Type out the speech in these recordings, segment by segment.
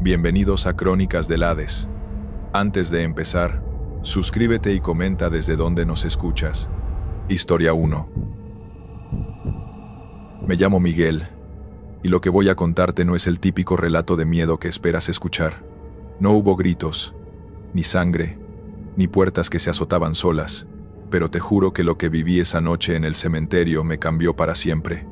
Bienvenidos a Crónicas del Hades. Antes de empezar, suscríbete y comenta desde donde nos escuchas. Historia 1. Me llamo Miguel, y lo que voy a contarte no es el típico relato de miedo que esperas escuchar. No hubo gritos, ni sangre, ni puertas que se azotaban solas, pero te juro que lo que viví esa noche en el cementerio me cambió para siempre.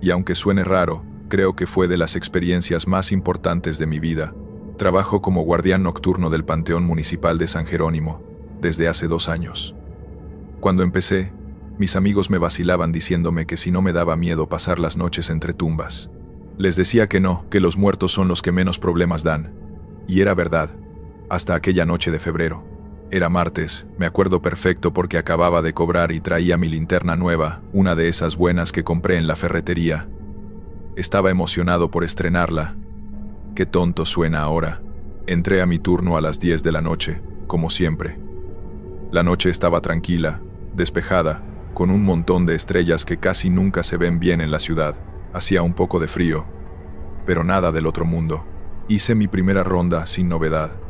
Y aunque suene raro, creo que fue de las experiencias más importantes de mi vida. Trabajo como guardián nocturno del Panteón Municipal de San Jerónimo, desde hace 2 años. Cuando empecé, mis amigos me vacilaban diciéndome que si no me daba miedo pasar las noches entre tumbas. Les decía que no, que los muertos son los que menos problemas dan. Y era verdad, hasta aquella noche de febrero. Era martes, me acuerdo perfecto porque acababa de cobrar y traía mi linterna nueva, una de esas buenas que compré en la ferretería. Estaba emocionado por estrenarla. Qué tonto suena ahora. Entré a mi turno a las 10 de la noche, como siempre. La noche estaba tranquila, despejada, con un montón de estrellas que casi nunca se ven bien en la ciudad. Hacía un poco de frío, pero nada del otro mundo. Hice mi primera ronda sin novedad.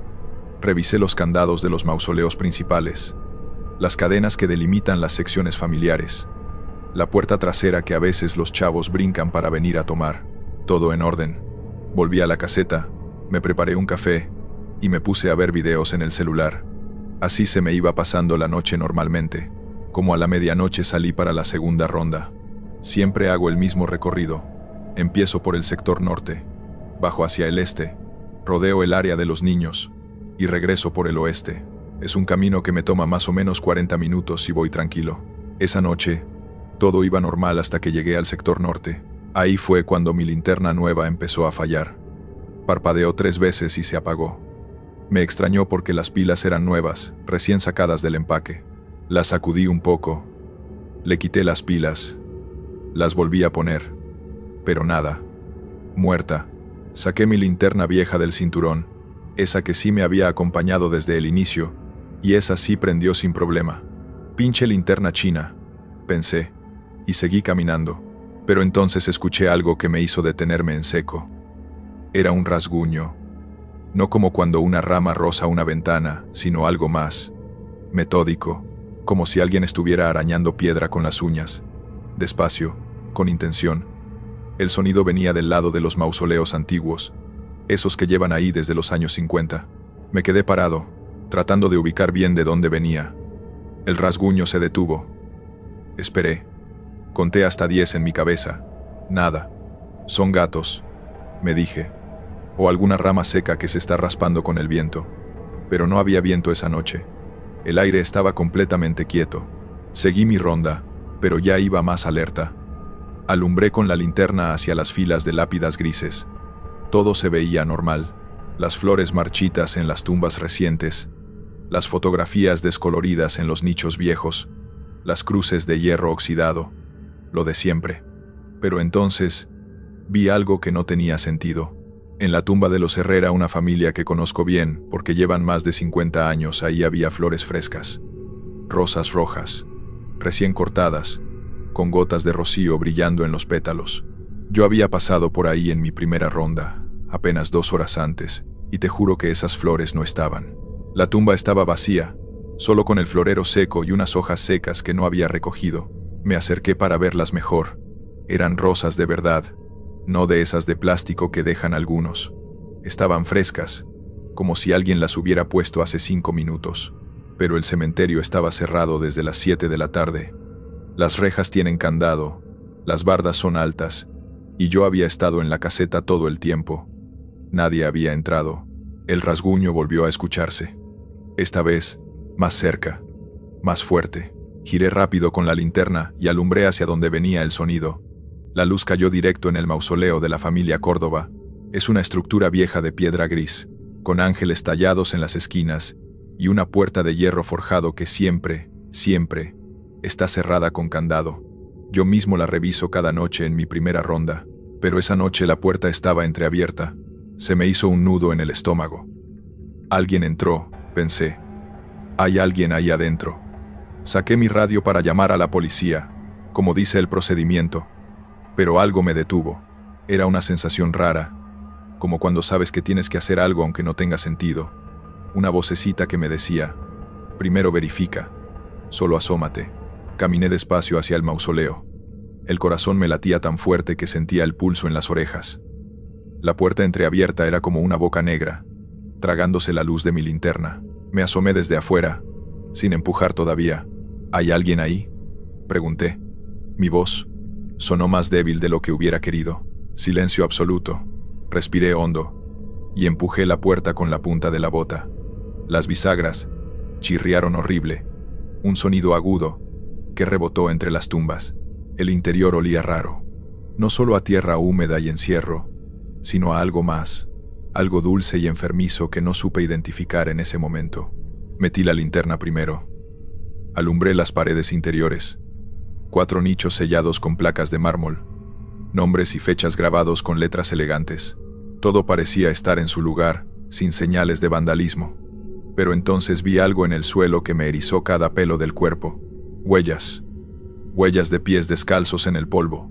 Revisé los candados de los mausoleos principales, las cadenas que delimitan las secciones familiares, la puerta trasera que a veces los chavos brincan para venir a tomar. Todo en orden. Volví a la caseta, me preparé un café y me puse a ver videos en el celular. Así se me iba pasando la noche normalmente. Como a la medianoche salí para la segunda ronda. Siempre hago el mismo recorrido. Empiezo por el sector norte, bajo hacia el este, rodeo el área de los niños y regreso por el oeste. Es un camino que me toma más o menos 40 minutos y voy tranquilo. Esa noche, todo iba normal hasta que llegué al sector norte. Ahí fue cuando mi linterna nueva empezó a fallar. Parpadeó 3 veces y se apagó. Me extrañó porque las pilas eran nuevas, recién sacadas del empaque. Las sacudí un poco. Le quité las pilas. Las volví a poner. Pero nada. Muerta. Saqué mi linterna vieja del cinturón, esa que sí me había acompañado desde el inicio, y esa sí prendió sin problema. Pinche linterna china, pensé, y seguí caminando. Pero entonces escuché algo que me hizo detenerme en seco. Era un rasguño. No como cuando una rama roza una ventana, sino algo más metódico, como si alguien estuviera arañando piedra con las uñas. Despacio, con intención. El sonido venía del lado de los mausoleos antiguos, esos que llevan ahí desde los años 50. Me quedé parado, tratando de ubicar bien de dónde venía. El rasguño se detuvo. Esperé. Conté hasta 10 en mi cabeza. Nada. Son gatos, me dije. O alguna rama seca que se está raspando con el viento. Pero no había viento esa noche. El aire estaba completamente quieto. Seguí mi ronda, pero ya iba más alerta. Alumbré con la linterna hacia las filas de lápidas grises. Todo se veía normal. Las flores marchitas en las tumbas recientes, las fotografías descoloridas en los nichos viejos, las cruces de hierro oxidado, lo de siempre. Pero entonces, vi algo que no tenía sentido. En la tumba de los Herrera, una familia que conozco bien, porque llevan más de 50 años, ahí había flores frescas. Rosas rojas, recién cortadas, con gotas de rocío brillando en los pétalos. Yo había pasado por ahí en mi primera ronda, apenas 2 horas antes, y te juro que esas flores no estaban. La tumba estaba vacía, solo con el florero seco y unas hojas secas que no había recogido. Me acerqué para verlas mejor. Eran rosas de verdad, no de esas de plástico que dejan algunos. Estaban frescas, como si alguien las hubiera puesto hace 5 minutos. Pero el cementerio estaba cerrado desde las 7 de la tarde. Las rejas tienen candado, las bardas son altas, y yo había estado en la caseta todo el tiempo. Nadie había entrado. El rasguño volvió a escucharse. Esta vez, más cerca, más fuerte. Giré rápido con la linterna y alumbré hacia donde venía el sonido. La luz cayó directo en el mausoleo de la familia Córdoba. Es una estructura vieja de piedra gris, con ángeles tallados en las esquinas, y una puerta de hierro forjado que siempre, está cerrada con candado. Yo mismo la reviso cada noche en mi primera ronda, pero esa noche la puerta estaba entreabierta. Se me hizo un nudo en el estómago. Alguien entró, pensé. Hay alguien ahí adentro. Saqué mi radio para llamar a la policía, como dice el procedimiento, pero algo me detuvo. Era una sensación rara, como cuando sabes que tienes que hacer algo aunque no tenga sentido. Una vocecita que me decía, primero verifica, solo asómate. Caminé despacio hacia el mausoleo. El corazón me latía tan fuerte que sentía el pulso en las orejas. La puerta entreabierta era como una boca negra, tragándose la luz de mi linterna. Me asomé desde afuera, sin empujar todavía. ¿Hay alguien ahí?, pregunté. Mi voz sonó más débil de lo que hubiera querido. Silencio absoluto. Respiré hondo y empujé la puerta con la punta de la bota. Las bisagras chirriaron horrible, un sonido agudo que rebotó entre las tumbas. El interior olía raro, no solo a tierra húmeda y encierro, sino a algo más, algo dulce y enfermizo que no supe identificar en ese momento. Metí la linterna primero. Alumbré las paredes interiores. 4 nichos sellados con placas de mármol, nombres y fechas grabados con letras elegantes. Todo parecía estar en su lugar, sin señales de vandalismo. Pero entonces vi algo en el suelo que me erizó cada pelo del cuerpo. Huellas. Huellas de pies descalzos en el polvo.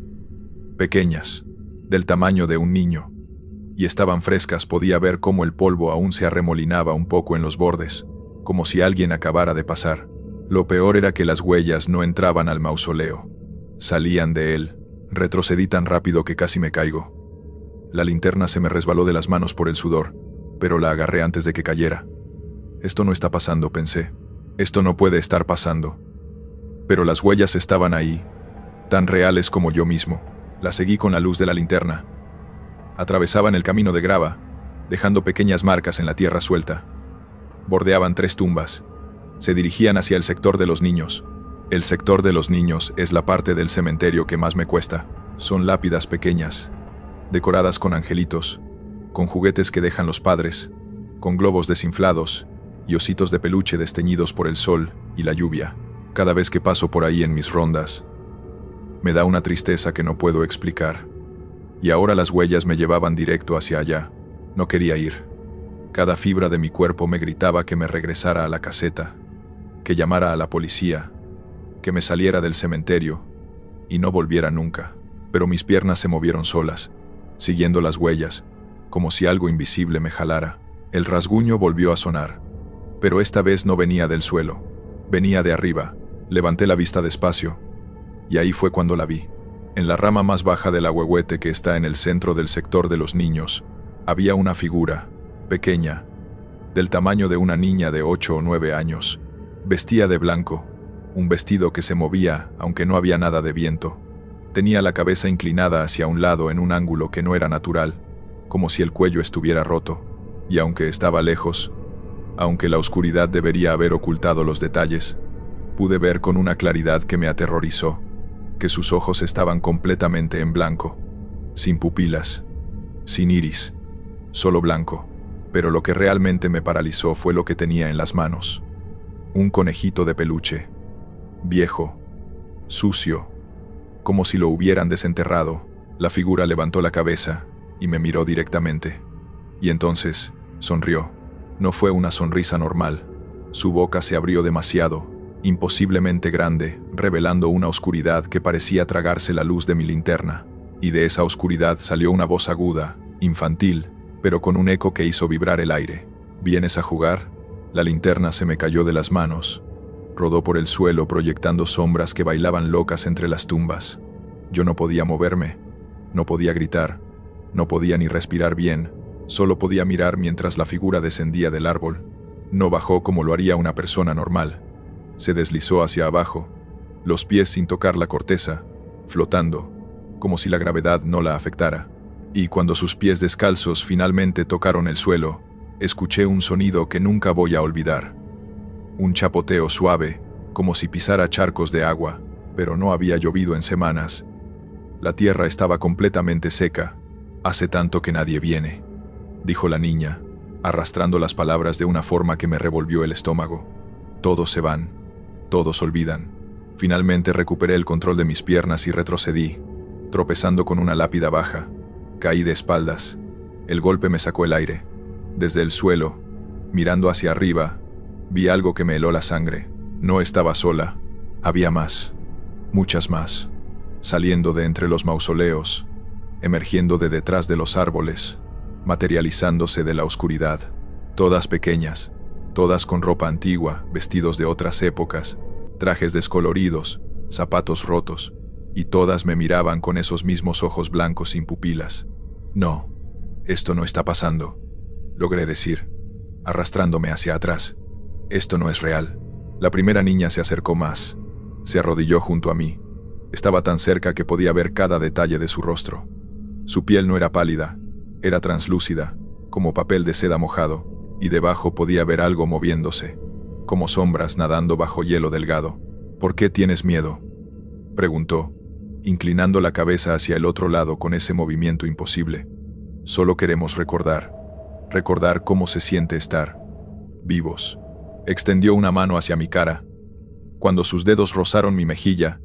Pequeñas, del tamaño de un niño. Y estaban frescas, podía ver cómo el polvo aún se arremolinaba un poco en los bordes, como si alguien acabara de pasar. Lo peor era que las huellas no entraban al mausoleo. Salían de él. Retrocedí tan rápido que casi me caigo. La linterna se me resbaló de las manos por el sudor, pero la agarré antes de que cayera. Esto no está pasando, pensé. Esto no puede estar pasando. Pero las huellas estaban ahí, tan reales como yo mismo. Las seguí con la luz de la linterna. Atravesaban el camino de grava, dejando pequeñas marcas en la tierra suelta. Bordeaban 3 tumbas. Se dirigían hacia el sector de los niños. El sector de los niños es la parte del cementerio que más me cuesta. Son lápidas pequeñas, decoradas con angelitos, con juguetes que dejan los padres, con globos desinflados y ositos de peluche desteñidos por el sol y la lluvia. Cada vez que paso por ahí en mis rondas, me da una tristeza que no puedo explicar. Y ahora las huellas me llevaban directo hacia allá. No quería ir. Cada fibra de mi cuerpo me gritaba que me regresara a la caseta, que llamara a la policía, que me saliera del cementerio y no volviera nunca. Pero mis piernas se movieron solas, siguiendo las huellas, como si algo invisible me jalara. El rasguño volvió a sonar, pero esta vez no venía del suelo, venía de arriba. Levanté la vista despacio, y ahí fue cuando la vi. En la rama más baja del ahuehuete que está en el centro del sector de los niños, había una figura, pequeña, del tamaño de una niña de 8 o 9 años. Vestía de blanco, un vestido que se movía aunque no había nada de viento. Tenía la cabeza inclinada hacia un lado en un ángulo que no era natural, como si el cuello estuviera roto, y aunque estaba lejos, aunque la oscuridad debería haber ocultado los detalles, pude ver con una claridad que me aterrorizó, que sus ojos estaban completamente en blanco, sin pupilas, sin iris, solo blanco. Pero lo que realmente me paralizó fue lo que tenía en las manos. Un conejito de peluche, viejo, sucio, como si lo hubieran desenterrado. La figura levantó la cabeza y me miró directamente. Y entonces sonrió. No fue una sonrisa normal. Su boca se abrió demasiado, imposiblemente grande, revelando una oscuridad que parecía tragarse la luz de mi linterna. Y de esa oscuridad salió una voz aguda, infantil, pero con un eco que hizo vibrar el aire. ¿Vienes a jugar? La linterna se me cayó de las manos. Rodó por el suelo proyectando sombras que bailaban locas entre las tumbas. Yo no podía moverme, no podía gritar, no podía ni respirar bien, solo podía mirar mientras la figura descendía del árbol. No bajó como lo haría una persona normal. Se deslizó hacia abajo, los pies sin tocar la corteza, flotando, como si la gravedad no la afectara. Y cuando sus pies descalzos finalmente tocaron el suelo, escuché un sonido que nunca voy a olvidar. Un chapoteo suave, como si pisara charcos de agua, pero no había llovido en semanas. La tierra estaba completamente seca. «Hace tanto que nadie viene», dijo la niña, arrastrando las palabras de una forma que me revolvió el estómago. «Todos se van, todos olvidan». Finalmente recuperé el control de mis piernas y retrocedí, tropezando con una lápida baja. Caí de espaldas. El golpe me sacó el aire. Desde el suelo, mirando hacia arriba, vi algo que me heló la sangre. No estaba sola. Había más. Muchas más. Saliendo de entre los mausoleos, emergiendo de detrás de los árboles. materializándose de la oscuridad. Todas pequeñas, todas con ropa antigua, vestidos de otras épocas, trajes descoloridos, zapatos rotos, y todas me miraban con esos mismos ojos blancos sin pupilas. No, esto no está pasando, logré decir, arrastrándome hacia atrás. Esto no es real. La primera niña se acercó más. Se arrodilló junto a mí. Estaba tan cerca que podía ver cada detalle de su rostro. Su piel no era pálida, era translúcida, como papel de seda mojado, y debajo podía ver algo moviéndose, como sombras nadando bajo hielo delgado. ¿Por qué tienes miedo?, preguntó, inclinando la cabeza hacia el otro lado con ese movimiento imposible. Solo queremos recordar cómo se siente estar vivos. Extendió una mano hacia mi cara. Cuando sus dedos rozaron mi mejilla,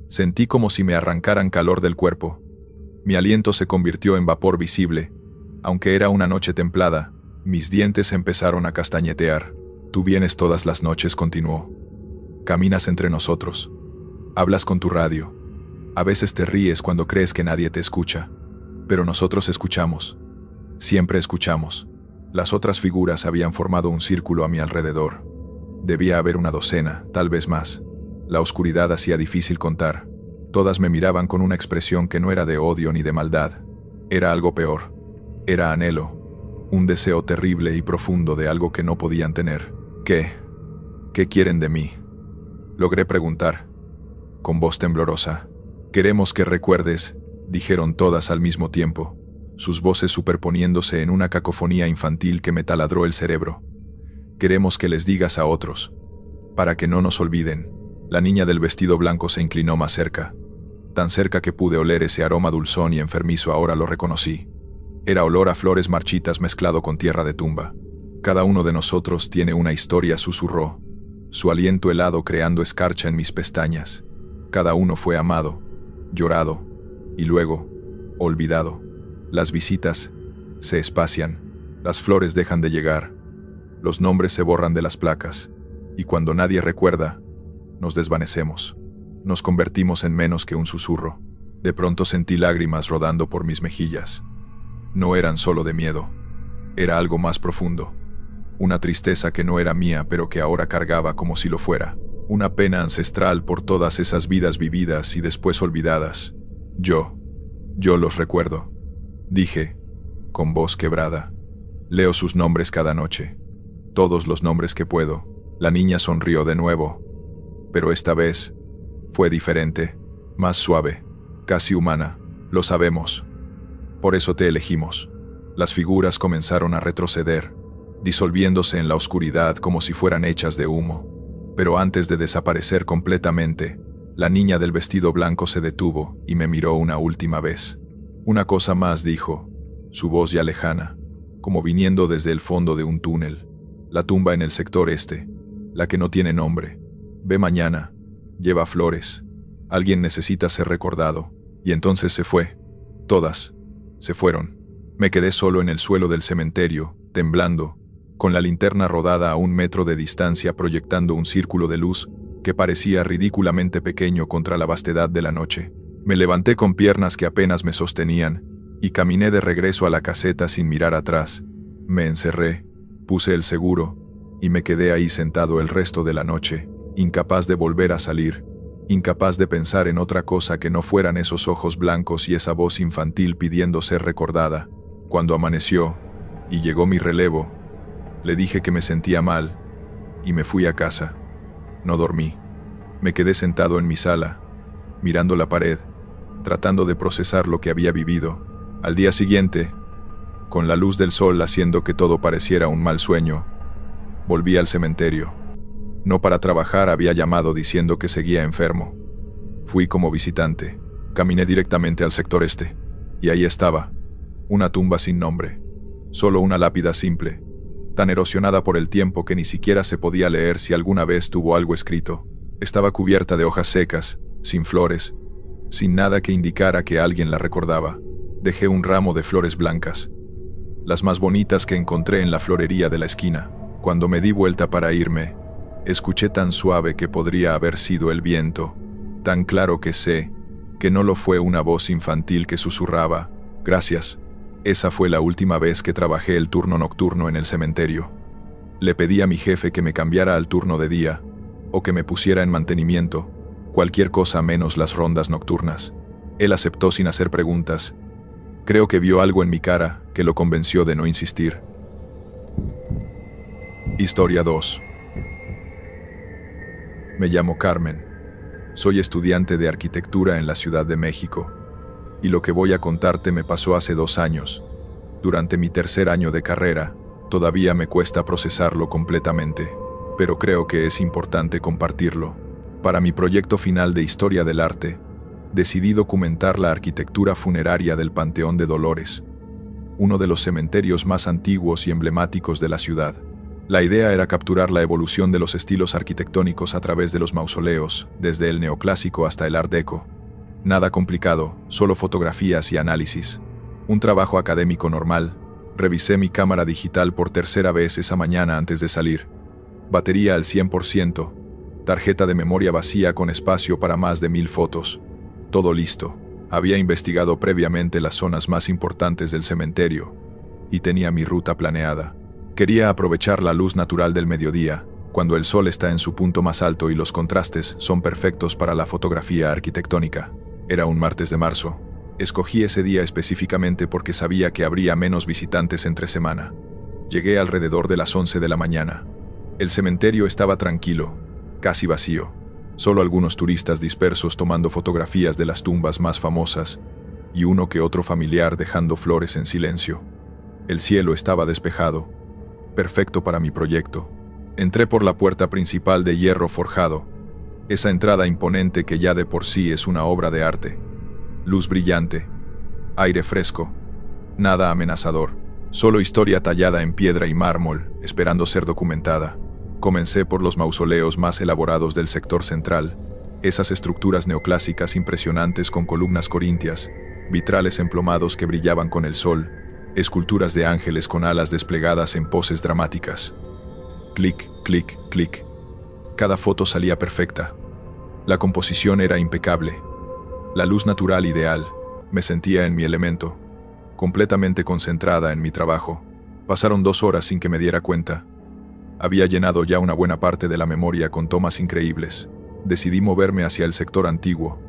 sentí como si me arrancaran calor del cuerpo. Mi aliento se convirtió en vapor visible. Aunque era una noche templada, mis dientes empezaron a castañetear. Tú vienes todas las noches, continuó. Caminas entre nosotros. Hablas con tu radio. A veces te ríes cuando crees que nadie te escucha. Pero nosotros escuchamos. Siempre escuchamos. Las otras figuras habían formado un círculo a mi alrededor. Debía haber una docena, tal vez más. La oscuridad hacía difícil contar. Todas me miraban con una expresión que no era de odio ni de maldad. Era algo peor. Era anhelo. Un deseo terrible y profundo de algo que no podían tener. ¿Qué? ¿Qué quieren de mí?, logré preguntar, con voz temblorosa. Queremos que recuerdes, dijeron todas al mismo tiempo, sus voces superponiéndose en una cacofonía infantil que me taladró el cerebro. Queremos que les digas a otros, para que no nos olviden. La niña del vestido blanco se inclinó más cerca, tan cerca que pude oler ese aroma dulzón y enfermizo. Ahora lo reconocí. Era olor a flores marchitas mezclado con tierra de tumba. Cada uno de nosotros tiene una historia, susurró, su aliento helado creando escarcha en mis pestañas. Cada uno fue amado, llorado, y luego, olvidado. Las visitas se espacian, las flores dejan de llegar, los nombres se borran de las placas, y cuando nadie recuerda, nos desvanecemos. Nos convertimos en menos que un susurro. De pronto sentí lágrimas rodando por mis mejillas. No eran solo de miedo, era algo más profundo. Una tristeza que no era mía pero que ahora cargaba como si lo fuera. Una pena ancestral por todas esas vidas vividas y después olvidadas. Yo los recuerdo, dije, con voz quebrada. Leo sus nombres cada noche, todos los nombres que puedo. La niña sonrió de nuevo, pero esta vez fue diferente, más suave, casi humana. Lo sabemos. Por eso te elegimos. Las figuras comenzaron a retroceder, disolviéndose en la oscuridad como si fueran hechas de humo. Pero antes de desaparecer completamente, la niña del vestido blanco se detuvo y me miró una última vez. Una cosa más, dijo, su voz ya lejana, como viniendo desde el fondo de un túnel. La tumba en el sector este, la que no tiene nombre. Ve mañana, lleva flores. Alguien necesita ser recordado. Y entonces se fue. Todas se fueron. Me quedé solo en el suelo del cementerio, temblando, con la linterna rodada a 1 metro de distancia proyectando un círculo de luz que parecía ridículamente pequeño contra la vastedad de la noche. Me levanté con piernas que apenas me sostenían y caminé de regreso a la caseta sin mirar atrás. Me encerré, puse el seguro y me quedé ahí sentado el resto de la noche, incapaz de volver a salir, incapaz de pensar en otra cosa que no fueran esos ojos blancos y esa voz infantil pidiendo ser recordada. Cuando amaneció y llegó mi relevo, le dije que me sentía mal y me fui a casa. No dormí. Me quedé sentado en mi sala, mirando la pared, tratando de procesar lo que había vivido. Al día siguiente, con la luz del sol haciendo que todo pareciera un mal sueño, volví al cementerio. No para trabajar, había llamado diciendo que seguía enfermo. Fui como visitante. Caminé directamente al sector este, y ahí estaba, una tumba sin nombre, solo una lápida simple, tan erosionada por el tiempo que ni siquiera se podía leer si alguna vez tuvo algo escrito. Estaba cubierta de hojas secas, sin flores, sin nada que indicara que alguien la recordaba. Dejé un ramo de flores blancas, las más bonitas que encontré en la florería de la esquina. Cuando me di vuelta para irme, escuché tan suave que podría haber sido el viento, tan claro que sé que no lo fue, una voz infantil que susurraba: «Gracias, Esa fue la última vez que trabajé el turno nocturno en el cementerio. Le pedí a mi jefe que me cambiara al turno de día, o que me pusiera en mantenimiento, cualquier cosa menos las rondas nocturnas. Él aceptó sin hacer preguntas. Creo que vio algo en mi cara que lo convenció de no insistir. Historia 2. Me llamo Carmen. Soy estudiante de arquitectura en la Ciudad de México. Y lo que voy a contarte me pasó hace 2 años. Durante mi tercer año de carrera, todavía me cuesta procesarlo completamente, pero creo que es importante compartirlo. Para mi proyecto final de Historia del Arte, decidí documentar la arquitectura funeraria del Panteón de Dolores, uno de los cementerios más antiguos y emblemáticos de la ciudad. La idea era capturar la evolución de los estilos arquitectónicos a través de los mausoleos, desde el neoclásico hasta el Art Deco. Nada complicado, solo fotografías y análisis. Un trabajo académico normal. Revisé mi cámara digital por tercera vez esa mañana antes de salir. Batería al 100%. Tarjeta de memoria vacía con espacio para más de 1000 fotos. Todo listo. Había investigado previamente las zonas más importantes del cementerio y tenía mi ruta planeada. Quería aprovechar la luz natural del mediodía, cuando el sol está en su punto más alto y los contrastes son perfectos para la fotografía arquitectónica. Era un martes de marzo. Escogí ese día específicamente porque sabía que habría menos visitantes entre semana. Llegué alrededor de las 11 de la mañana. El cementerio estaba tranquilo, casi vacío. Solo algunos turistas dispersos tomando fotografías de las tumbas más famosas y uno que otro familiar dejando flores en silencio. El cielo estaba despejado, perfecto para mi proyecto. Entré por la puerta principal de hierro forjado, esa entrada imponente que ya de por sí es una obra de arte. Luz brillante, aire fresco, nada amenazador, solo historia tallada en piedra y mármol, esperando ser documentada. Comencé por los mausoleos más elaborados del sector central, esas estructuras neoclásicas impresionantes con columnas corintias, vitrales emplomados que brillaban con el sol, esculturas de ángeles con alas desplegadas en poses dramáticas. Clic, clic, clic. Cada foto salía perfecta. La composición era impecable. La luz natural ideal. Me sentía en mi elemento, completamente concentrada en mi trabajo. Pasaron 2 horas sin que me diera cuenta. Había llenado ya una buena parte de la memoria con tomas increíbles. Decidí moverme hacia el sector antiguo,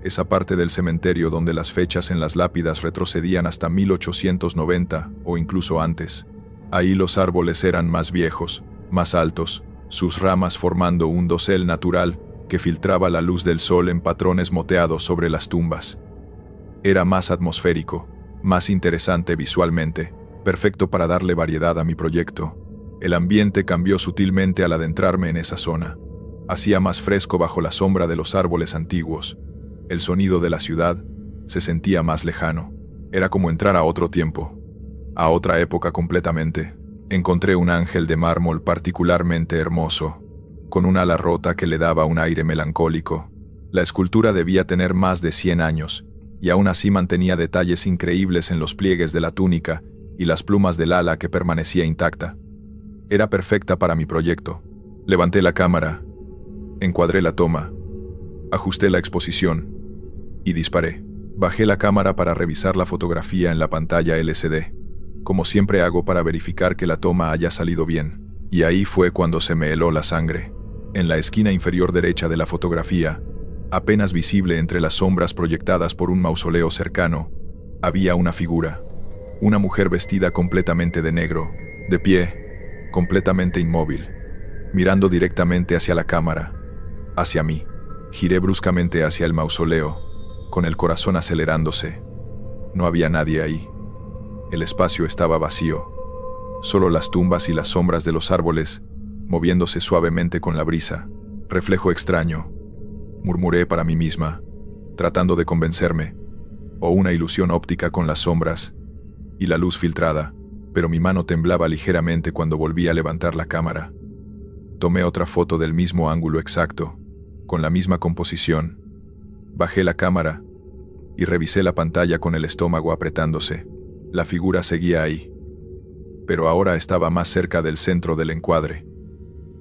esa parte del cementerio donde las fechas en las lápidas retrocedían hasta 1890 o incluso antes. Ahí los árboles eran más viejos, más altos, sus ramas formando un dosel natural que filtraba la luz del sol en patrones moteados sobre las tumbas. Era más atmosférico, más interesante visualmente, perfecto para darle variedad a mi proyecto. El ambiente cambió sutilmente al adentrarme en esa zona. Hacía más fresco bajo la sombra de los árboles antiguos. El sonido de la ciudad se sentía más lejano. Era como entrar a otro tiempo, a otra época completamente. Encontré un ángel de mármol particularmente hermoso, con un ala rota que le daba un aire melancólico. La escultura debía tener más de 100 años, y aún así mantenía detalles increíbles en los pliegues de la túnica y las plumas del ala que permanecía intacta. Era perfecta para mi proyecto. Levanté la cámara, encuadré la toma, ajusté la exposición y disparé. Bajé la cámara para revisar la fotografía en la pantalla LCD, como siempre hago para verificar que la toma haya salido bien. Y ahí fue cuando se me heló la sangre. En la esquina inferior derecha de la fotografía, apenas visible entre las sombras proyectadas por un mausoleo cercano, había una figura. Una mujer vestida completamente de negro, de pie, completamente inmóvil, mirando directamente hacia la cámara, hacia mí. Giré bruscamente hacia el mausoleo, con el corazón acelerándose. No había nadie ahí. El espacio estaba vacío. Solo las tumbas y las sombras de los árboles, moviéndose suavemente con la brisa. Reflejo extraño, murmuré para mí misma, tratando de convencerme. O una ilusión óptica con las sombras y la luz filtrada, pero mi mano temblaba ligeramente cuando volví a levantar la cámara. Tomé otra foto del mismo ángulo exacto, con la misma composición. Bajé la cámara y revisé la pantalla con el estómago apretándose. La figura seguía ahí, pero ahora estaba más cerca del centro del encuadre,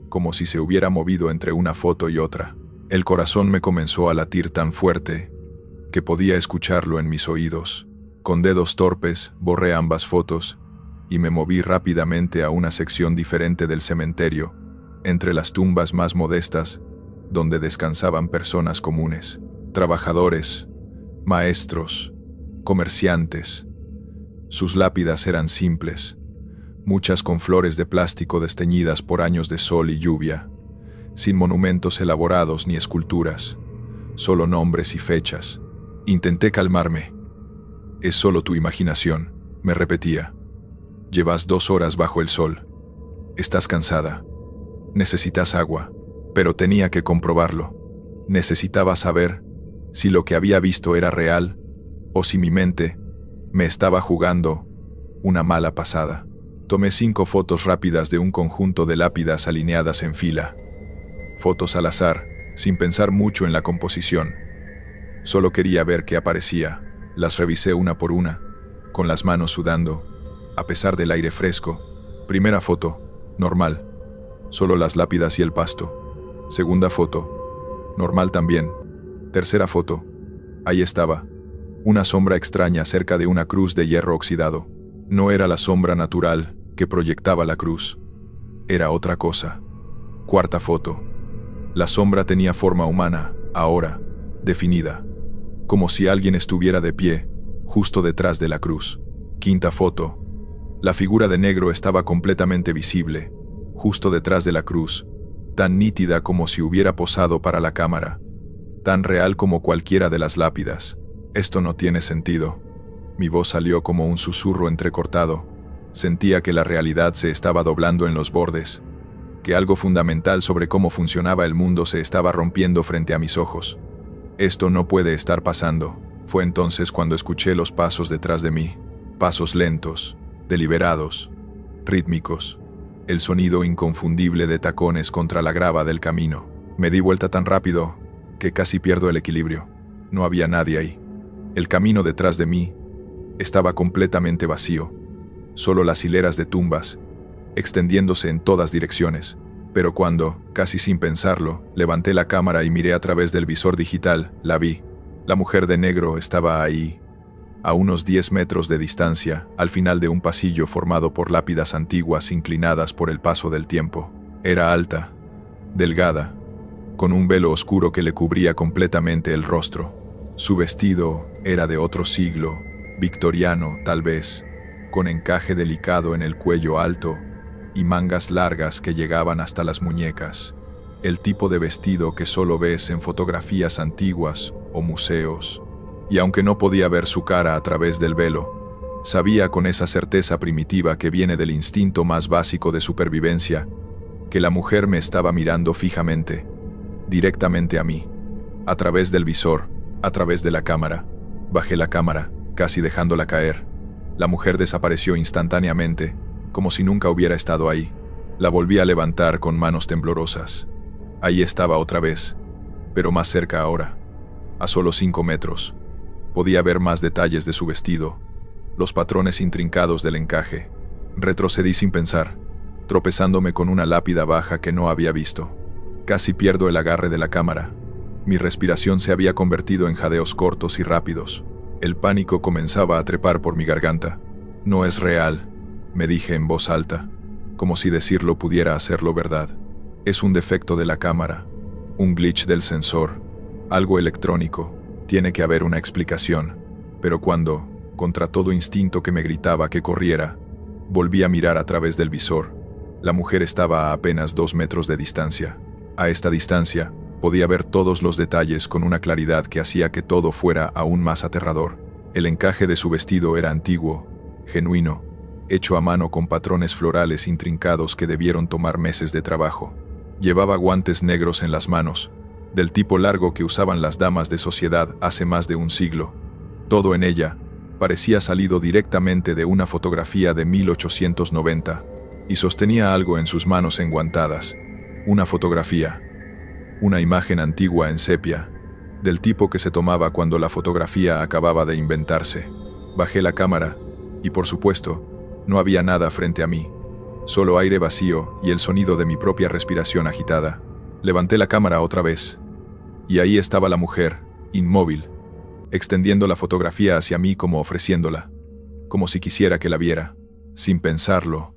como si se hubiera movido entre una foto y otra. El corazón me comenzó a latir tan fuerte que podía escucharlo en mis oídos. Con dedos torpes, borré ambas fotos y me moví rápidamente a una sección diferente del cementerio, entre las tumbas más modestas, donde descansaban personas comunes, trabajadores, maestros, comerciantes. Sus lápidas eran simples, muchas con flores de plástico desteñidas por años de sol y lluvia, sin monumentos elaborados ni esculturas, solo nombres y fechas. Intenté calmarme. Es solo tu imaginación, me repetía. Llevas 2 horas bajo el sol. Estás cansada. Necesitas agua. Pero tenía que comprobarlo. Necesitaba saber si lo que había visto era real o si mi mente me estaba jugando una mala pasada. Tomé 5 fotos rápidas de un conjunto de lápidas alineadas en fila. Fotos al azar, sin pensar mucho en la composición. Solo quería ver qué aparecía. Las revisé una por una, con las manos sudando, a pesar del aire fresco. Primera foto, normal. Solo las lápidas y el pasto. Segunda foto, normal también. Tercera foto, ahí estaba. Una sombra extraña cerca de una cruz de hierro oxidado. No era la sombra natural que proyectaba la cruz. Era otra cosa. Cuarta foto. La sombra tenía forma humana, ahora, definida. Como si alguien estuviera de pie, justo detrás de la cruz. Quinta foto. La figura de negro estaba completamente visible, justo detrás de la cruz, tan nítida como si hubiera posado para la cámara, tan real como cualquiera de las lápidas. Esto no tiene sentido. Mi voz salió como un susurro entrecortado. Sentía que la realidad se estaba doblando en los bordes, que algo fundamental sobre cómo funcionaba el mundo se estaba rompiendo frente a mis ojos. Esto no puede estar pasando. Fue entonces cuando escuché los pasos detrás de mí. Pasos lentos, deliberados, rítmicos. El sonido inconfundible de tacones contra la grava del camino. Me di vuelta tan rápido que casi pierdo el equilibrio. No había nadie ahí. El camino detrás de mí estaba completamente vacío. Solo las hileras de tumbas, extendiéndose en todas direcciones. Pero cuando, casi sin pensarlo, levanté la cámara y miré a través del visor digital, la vi. La mujer de negro estaba ahí, a unos 10 metros de distancia, al final de un pasillo formado por lápidas antiguas inclinadas por el paso del tiempo. Era alta, delgada, con un velo oscuro que le cubría completamente el rostro. Su vestido era de otro siglo, victoriano tal vez, con encaje delicado en el cuello alto y mangas largas que llegaban hasta las muñecas. El tipo de vestido que solo ves en fotografías antiguas o museos. Y aunque no podía ver su cara a través del velo, sabía con esa certeza primitiva que viene del instinto más básico de supervivencia, que la mujer me estaba mirando fijamente, directamente a mí, a través del visor, a través de la cámara. Bajé la cámara, casi dejándola caer. La mujer desapareció instantáneamente, como si nunca hubiera estado ahí. La volví a levantar con manos temblorosas. Ahí estaba otra vez, pero más cerca ahora, a solo 5 metros. Podía ver más detalles de su vestido, los patrones intrincados del encaje. Retrocedí sin pensar, tropezándome con una lápida baja que no había visto. Casi pierdo el agarre de la cámara. Mi respiración se había convertido en jadeos cortos y rápidos. El pánico comenzaba a trepar por mi garganta. No es real, me dije en voz alta, como si decirlo pudiera hacerlo verdad. Es un defecto de la cámara, un glitch del sensor, algo electrónico. Tiene que haber una explicación. Pero cuando, contra todo instinto que me gritaba que corriera, volví a mirar a través del visor. La mujer estaba a apenas 2 metros de distancia. A esta distancia, podía ver todos los detalles con una claridad que hacía que todo fuera aún más aterrador. El encaje de su vestido era antiguo, genuino, hecho a mano con patrones florales intrincados que debieron tomar meses de trabajo. Llevaba guantes negros en las manos, del tipo largo que usaban las damas de sociedad hace más de un siglo. Todo en ella parecía salido directamente de una fotografía de 1890, y sostenía algo en sus manos enguantadas. Una fotografía. Una imagen antigua en sepia, del tipo que se tomaba cuando la fotografía acababa de inventarse. Bajé la cámara, y por supuesto, no había nada frente a mí, solo aire vacío y el sonido de mi propia respiración agitada. Levanté la cámara otra vez, y ahí estaba la mujer, inmóvil, extendiendo la fotografía hacia mí como ofreciéndola, como si quisiera que la viera, sin pensarlo,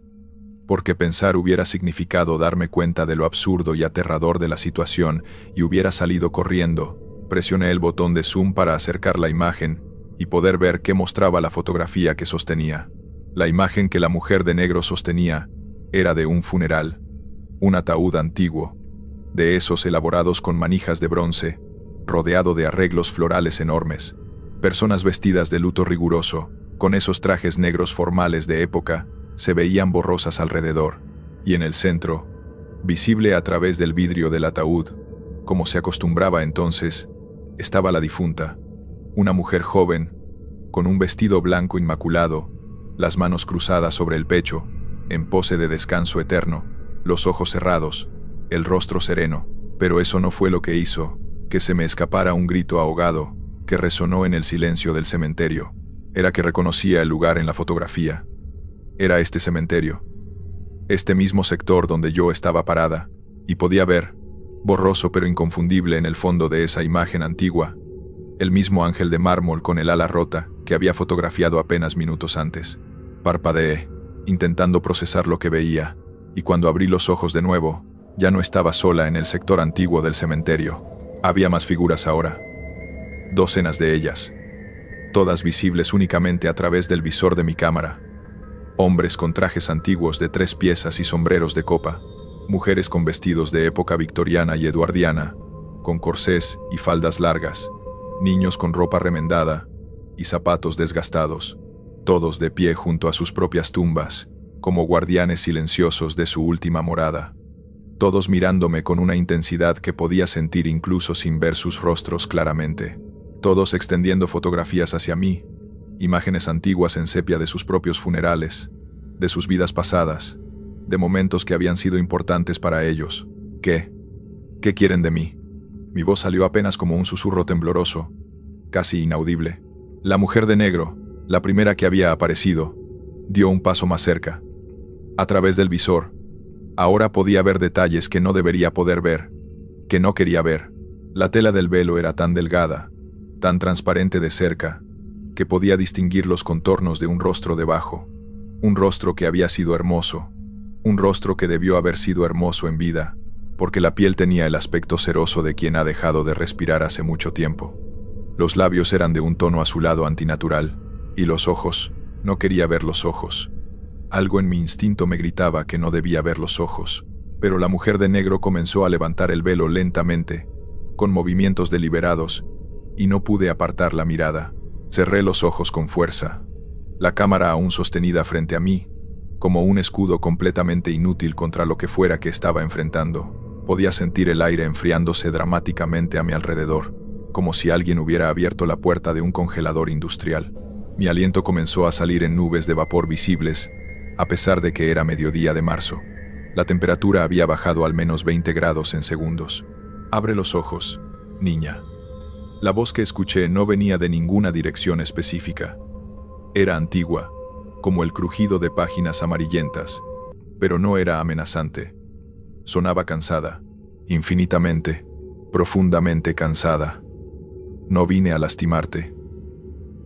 porque pensar hubiera significado darme cuenta de lo absurdo y aterrador de la situación y hubiera salido corriendo. Presioné el botón de zoom para acercar la imagen y poder ver qué mostraba la fotografía que sostenía. La imagen que la mujer de negro sostenía era de un funeral, un ataúd antiguo, de esos elaborados con manijas de bronce, rodeado de arreglos florales enormes, personas vestidas de luto riguroso, con esos trajes negros formales de época, se veían borrosas alrededor, y en el centro, visible a través del vidrio del ataúd, como se acostumbraba entonces, estaba la difunta, una mujer joven, con un vestido blanco inmaculado, las manos cruzadas sobre el pecho, en pose de descanso eterno, los ojos cerrados, el rostro sereno, pero eso no fue lo que hizo que se me escapara un grito ahogado que resonó en el silencio del cementerio. Era que reconocía el lugar en la fotografía. Era este cementerio, este mismo sector donde yo estaba parada, y podía ver, borroso pero inconfundible en el fondo de esa imagen antigua, el mismo ángel de mármol con el ala rota que había fotografiado apenas minutos antes. Parpadeé, intentando procesar lo que veía, y cuando abrí los ojos de nuevo, ya no estaba sola en el sector antiguo del cementerio. Había más figuras ahora. Docenas de ellas, todas visibles únicamente a través del visor de mi cámara. Hombres con trajes antiguos de 3 piezas y sombreros de copa, mujeres con vestidos de época victoriana y eduardiana, con corsés y faldas largas, niños con ropa remendada y zapatos desgastados, todos de pie junto a sus propias tumbas, como guardianes silenciosos de su última morada. Todos mirándome con una intensidad que podía sentir incluso sin ver sus rostros claramente. Todos extendiendo fotografías hacia mí, imágenes antiguas en sepia de sus propios funerales, de sus vidas pasadas, de momentos que habían sido importantes para ellos. ¿Qué? ¿Qué quieren de mí? Mi voz salió apenas como un susurro tembloroso, casi inaudible. La mujer de negro, la primera que había aparecido, dio un paso más cerca. A través del visor, ahora podía ver detalles que no debería poder ver, que no quería ver. La tela del velo era tan delgada, tan transparente de cerca, que podía distinguir los contornos de un rostro debajo, un rostro que había sido hermoso, un rostro que debió haber sido hermoso en vida, porque la piel tenía el aspecto ceroso de quien ha dejado de respirar hace mucho tiempo. Los labios eran de un tono azulado antinatural, y los ojos, no quería ver los ojos. Algo en mi instinto me gritaba que no debía ver los ojos, pero la mujer de negro comenzó a levantar el velo lentamente, con movimientos deliberados, y no pude apartar la mirada. Cerré los ojos con fuerza, la cámara aún sostenida frente a mí, como un escudo completamente inútil contra lo que fuera que estaba enfrentando. Podía sentir el aire enfriándose dramáticamente a mi alrededor, como si alguien hubiera abierto la puerta de un congelador industrial. Mi aliento comenzó a salir en nubes de vapor visibles, a pesar de que era mediodía de marzo. La temperatura había bajado al menos 20 grados en segundos. Abre los ojos, niña. La voz que escuché no venía de ninguna dirección específica. Era antigua, como el crujido de páginas amarillentas, pero no era amenazante. Sonaba cansada, infinitamente, profundamente cansada. No vine a lastimarte.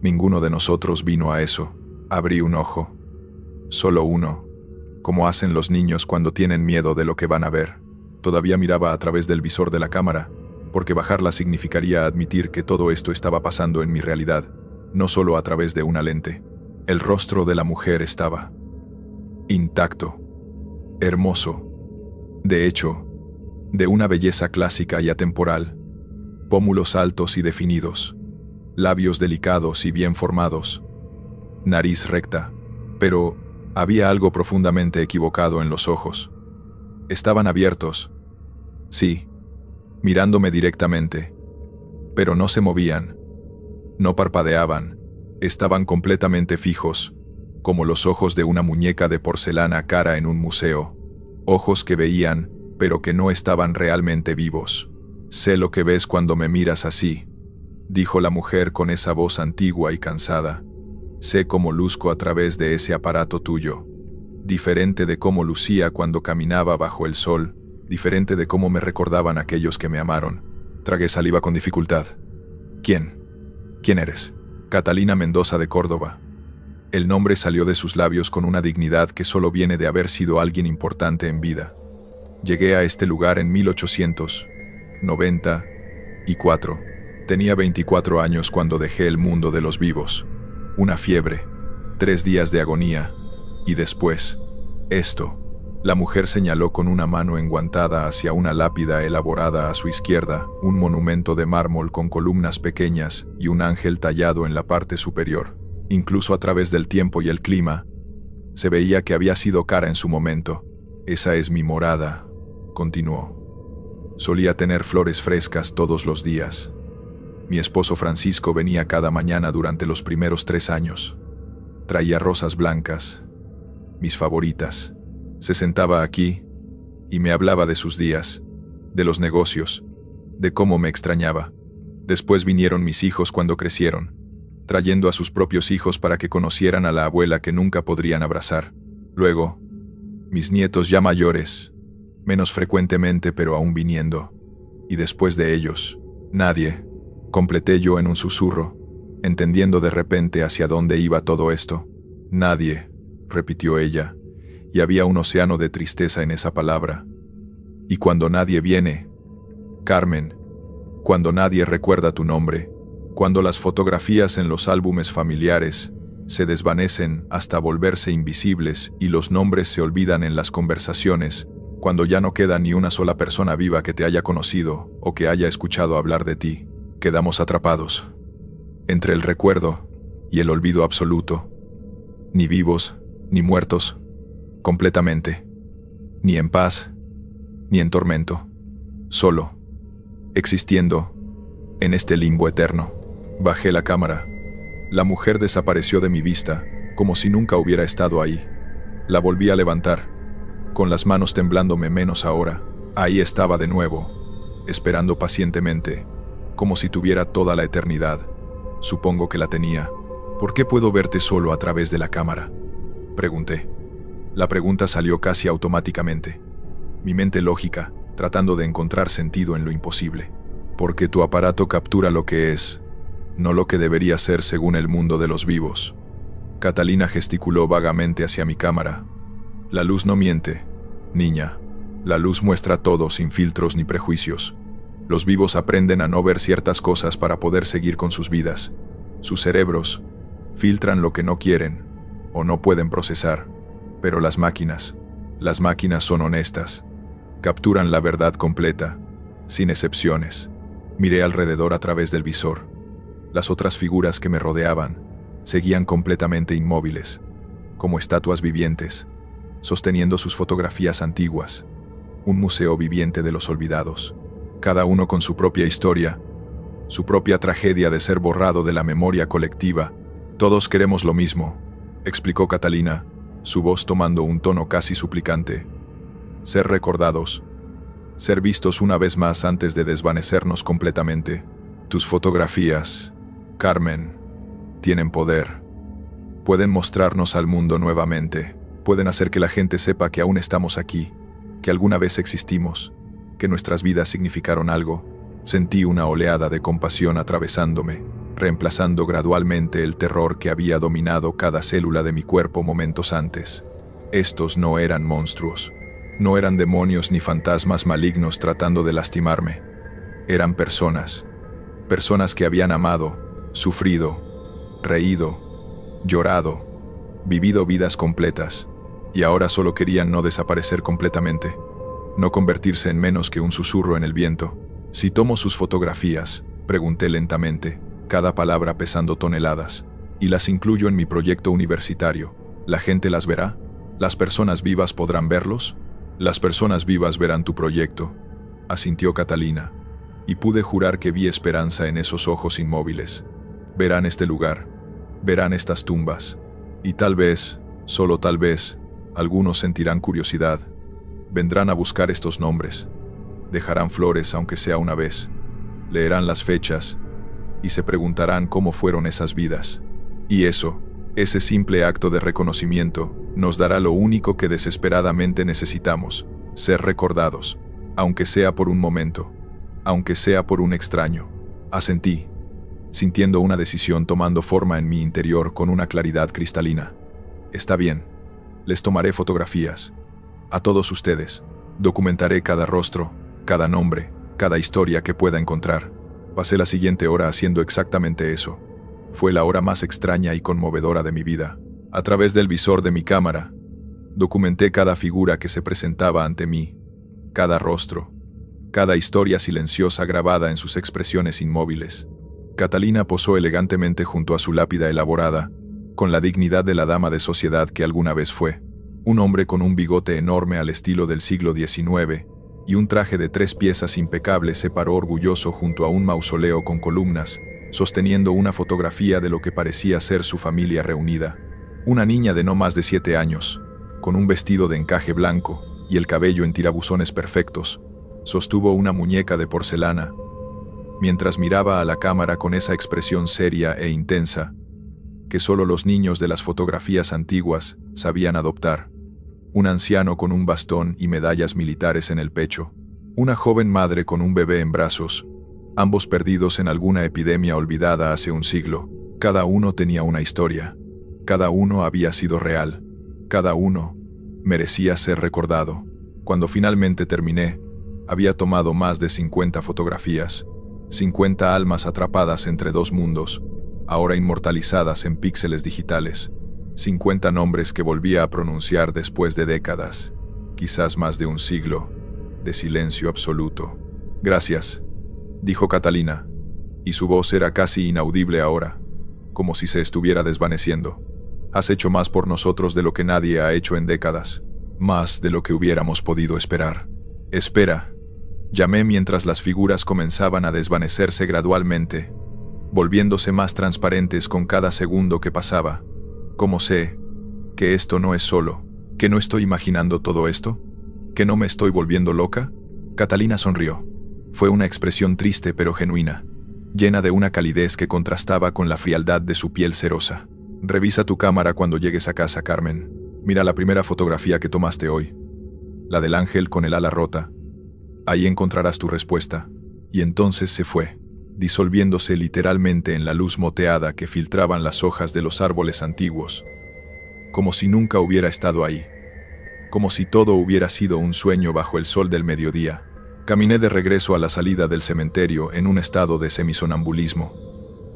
Ninguno de nosotros vino a eso. Abrí un ojo. Solo uno, como hacen los niños cuando tienen miedo de lo que van a ver. Todavía miraba a través del visor de la cámara, porque bajarla significaría admitir que todo esto estaba pasando en mi realidad, no solo a través de una lente. El rostro de la mujer estaba intacto, hermoso, de hecho, de una belleza clásica y atemporal, pómulos altos y definidos, labios delicados y bien formados, nariz recta, pero había algo profundamente equivocado en los ojos. Estaban abiertos, sí, mirándome directamente, pero no se movían, no parpadeaban, estaban completamente fijos, como los ojos de una muñeca de porcelana cara en un museo, ojos que veían, pero que no estaban realmente vivos. Sé lo que ves cuando me miras así, dijo la mujer con esa voz antigua y cansada. Sé cómo luzco a través de ese aparato tuyo, diferente de cómo lucía cuando caminaba bajo el sol, diferente de cómo me recordaban aquellos que me amaron. Tragué saliva con dificultad. ¿Quién? ¿Quién eres? Catalina Mendoza de Córdoba. El nombre salió de sus labios con una dignidad que solo viene de haber sido alguien importante en vida. Llegué a este lugar en 1894. Tenía 24 años cuando dejé el mundo de los vivos. Una fiebre, 3 días de agonía, y después, esto. La mujer señaló con una mano enguantada hacia una lápida elaborada a su izquierda, un monumento de mármol con columnas pequeñas y un ángel tallado en la parte superior. Incluso a través del tiempo y el clima, se veía que había sido cara en su momento. Esa es mi morada, continuó. Solía tener flores frescas todos los días. Mi esposo Francisco venía cada mañana durante los primeros 3 años. Traía rosas blancas, mis favoritas. Se sentaba aquí y me hablaba de sus días, de los negocios, de cómo me extrañaba. Después vinieron mis hijos cuando crecieron, trayendo a sus propios hijos para que conocieran a la abuela que nunca podrían abrazar. Luego, mis nietos ya mayores, menos frecuentemente pero aún viniendo. Y después de ellos, nadie, completé yo en un susurro, entendiendo de repente hacia dónde iba todo esto. Nadie, repitió ella, y había un océano de tristeza en esa palabra. Y cuando nadie viene, Carmen, cuando nadie recuerda tu nombre, cuando las fotografías en los álbumes familiares se desvanecen hasta volverse invisibles y los nombres se olvidan en las conversaciones, cuando ya no queda ni una sola persona viva que te haya conocido o que haya escuchado hablar de ti, quedamos atrapados entre el recuerdo y el olvido absoluto, ni vivos, ni muertos, completamente, ni en paz, ni en tormento, solo, existiendo, en este limbo eterno. Bajé la cámara. La mujer desapareció de mi vista, como si nunca hubiera estado ahí. La volví a levantar, con las manos temblándome menos ahora. Ahí estaba de nuevo, esperando pacientemente, como si tuviera toda la eternidad. Supongo que la tenía. ¿Por qué puedo verte solo a través de la cámara?, pregunté. La pregunta salió casi automáticamente. Mi mente lógica, tratando de encontrar sentido en lo imposible. Porque tu aparato captura lo que es, no lo que debería ser según el mundo de los vivos. Catalina gesticuló vagamente hacia mi cámara. La luz no miente, niña. La luz muestra todo sin filtros ni prejuicios. Los vivos aprenden a no ver ciertas cosas para poder seguir con sus vidas. Sus cerebros filtran lo que no quieren o no pueden procesar. Pero las máquinas son honestas. Capturan la verdad completa, sin excepciones. Miré alrededor a través del visor. Las otras figuras que me rodeaban seguían completamente inmóviles, como estatuas vivientes, sosteniendo sus fotografías antiguas. Un museo viviente de los olvidados. Cada uno con su propia historia, su propia tragedia de ser borrado de la memoria colectiva. Todos queremos lo mismo, explicó Catalina, su voz tomando un tono casi suplicante. Ser recordados. Ser vistos una vez más antes de desvanecernos completamente. Tus fotografías, Carmen, tienen poder. Pueden mostrarnos al mundo nuevamente. Pueden hacer que la gente sepa que aún estamos aquí, que alguna vez existimos, que nuestras vidas significaron algo. Sentí una oleada de compasión atravesándome, reemplazando gradualmente el terror que había dominado cada célula de mi cuerpo momentos antes. Estos no eran monstruos, no eran demonios ni fantasmas malignos tratando de lastimarme. Eran personas, personas que habían amado, sufrido, reído, llorado, vivido vidas completas, y ahora solo querían no desaparecer completamente, no convertirse en menos que un susurro en el viento. Si tomo sus fotografías, pregunté lentamente, cada palabra pesando toneladas, y las incluyo en mi proyecto universitario, ¿la gente las verá? ¿Las personas vivas podrán verlos? Las personas vivas verán tu proyecto, asintió Catalina, y pude jurar que vi esperanza en esos ojos inmóviles. Verán este lugar, verán estas tumbas, y tal vez, solo tal vez, algunos sentirán curiosidad, vendrán a buscar estos nombres, dejarán flores aunque sea una vez, leerán las fechas, y se preguntarán cómo fueron esas vidas. Y eso, ese simple acto de reconocimiento, nos dará lo único que desesperadamente necesitamos, ser recordados, aunque sea por un momento, aunque sea por un extraño. Asentí. sintiendo una decisión tomando forma en mi interior con una claridad cristalina. Está bien. Les tomaré fotografías. A todos ustedes. Documentaré cada rostro, cada nombre, cada historia que pueda encontrar. Pasé la siguiente hora haciendo exactamente eso. Fue la hora más extraña y conmovedora de mi vida. A través del visor de mi cámara, documenté cada figura que se presentaba ante mí, cada rostro, cada historia silenciosa grabada en sus expresiones inmóviles. Catalina posó elegantemente junto a su lápida elaborada, con la dignidad de la dama de sociedad que alguna vez fue. Un hombre con un bigote enorme al estilo del siglo XIX y un traje de 3 piezas impecable se paró orgulloso junto a un mausoleo con columnas, sosteniendo una fotografía de lo que parecía ser su familia reunida. Una niña de no más de 7 años, con un vestido de encaje blanco y el cabello en tirabuzones perfectos, sostuvo una muñeca de porcelana, mientras miraba a la cámara con esa expresión seria e intensa que solo los niños de las fotografías antiguas sabían adoptar. Un anciano con un bastón y medallas militares en el pecho, una joven madre con un bebé en brazos, ambos perdidos en alguna epidemia olvidada hace un siglo. Cada uno tenía una historia, cada uno había sido real, cada uno merecía ser recordado. Cuando finalmente terminé, había tomado más de 50 fotografías, 50 almas atrapadas entre 2 mundos, ahora inmortalizadas en píxeles digitales, 50 nombres que volvía a pronunciar después de décadas, quizás más de un siglo, de silencio absoluto. Gracias, dijo Catalina, y su voz era casi inaudible ahora, como si se estuviera desvaneciendo. Has hecho más por nosotros de lo que nadie ha hecho en décadas, más de lo que hubiéramos podido esperar. Espera, llamé mientras las figuras comenzaban a desvanecerse gradualmente, volviéndose más transparentes con cada segundo que pasaba. ¿Cómo sé que esto no es solo? ¿Que no estoy imaginando todo esto? ¿Que no me estoy volviendo loca? Catalina sonrió. Fue una expresión triste pero genuina, llena de una calidez que contrastaba con la frialdad de su piel cerosa. Revisa tu cámara cuando llegues a casa, Carmen. Mira la primera fotografía que tomaste hoy, la del ángel con el ala rota. Ahí encontrarás tu respuesta. Y entonces se fue, disolviéndose literalmente en la luz moteada que filtraban las hojas de los árboles antiguos, como si nunca hubiera estado ahí, como si todo hubiera sido un sueño bajo el sol del mediodía. Caminé de regreso a la salida del cementerio en un estado de semisonambulismo.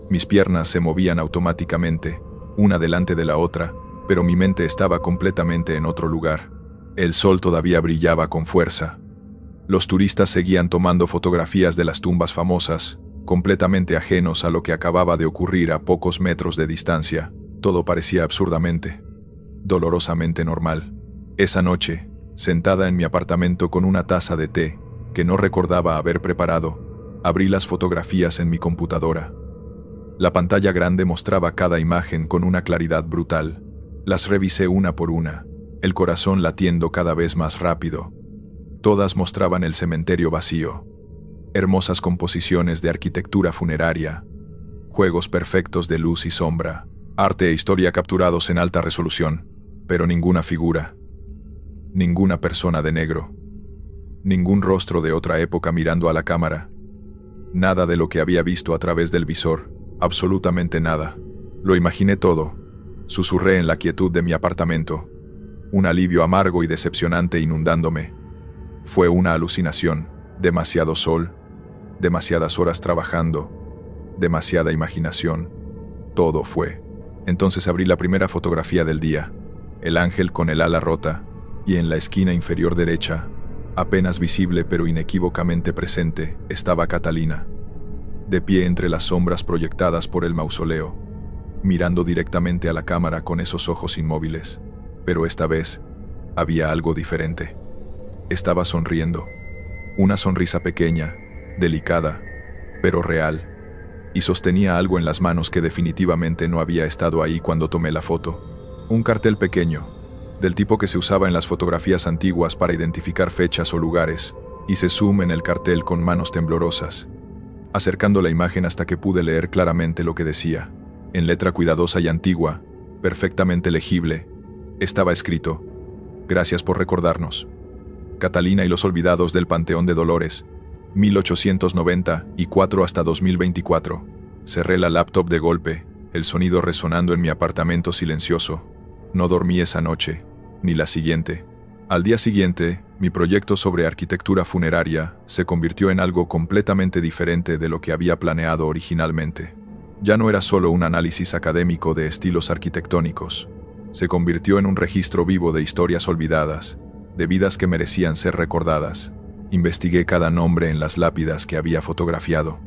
Mis piernas se movían automáticamente, una delante de la otra, pero mi mente estaba completamente en otro lugar. El sol todavía brillaba con fuerza. Los turistas seguían tomando fotografías de las tumbas famosas, completamente ajenos a lo que acababa de ocurrir a pocos metros de distancia. Todo parecía absurdamente, dolorosamente normal. Esa noche, sentada en mi apartamento con una taza de té, que no recordaba haber preparado, abrí las fotografías en mi computadora. La pantalla grande mostraba cada imagen con una claridad brutal. Las revisé una por una, el corazón latiendo cada vez más rápido. Todas mostraban el cementerio vacío, hermosas composiciones de arquitectura funeraria, juegos perfectos de luz y sombra, arte e historia capturados en alta resolución, pero ninguna figura, ninguna persona de negro, ningún rostro de otra época mirando a la cámara, nada de lo que había visto a través del visor, absolutamente nada. Lo imaginé todo, susurré en la quietud de mi apartamento, un alivio amargo y decepcionante inundándome. Fue una alucinación, demasiado sol, demasiadas horas trabajando, demasiada imaginación, todo fue. Entonces abrí la primera fotografía del día, el ángel con el ala rota, y en la esquina inferior derecha, apenas visible pero inequívocamente presente, estaba Catalina, de pie entre las sombras proyectadas por el mausoleo, mirando directamente a la cámara con esos ojos inmóviles. Pero esta vez, había algo diferente. Estaba sonriendo, una sonrisa pequeña, delicada, pero real, y sostenía algo en las manos que definitivamente no había estado ahí cuando tomé la foto. Un cartel pequeño, del tipo que se usaba en las fotografías antiguas para identificar fechas o lugares. Hice zoom en el cartel con manos temblorosas, acercando la imagen hasta que pude leer claramente lo que decía. En letra cuidadosa y antigua, perfectamente legible, estaba escrito: «Gracias por recordarnos. Catalina y los olvidados del Panteón de Dolores, 1894 hasta 2024. Cerré la laptop de golpe, el sonido resonando en mi apartamento silencioso. No dormí esa noche, ni la siguiente. Al día siguiente, mi proyecto sobre arquitectura funeraria se convirtió en algo completamente diferente de lo que había planeado originalmente. Ya no era solo un análisis académico de estilos arquitectónicos. Se convirtió en un registro vivo de historias olvidadas, de vidas que merecían ser recordadas. Investigué cada nombre en las lápidas que había fotografiado.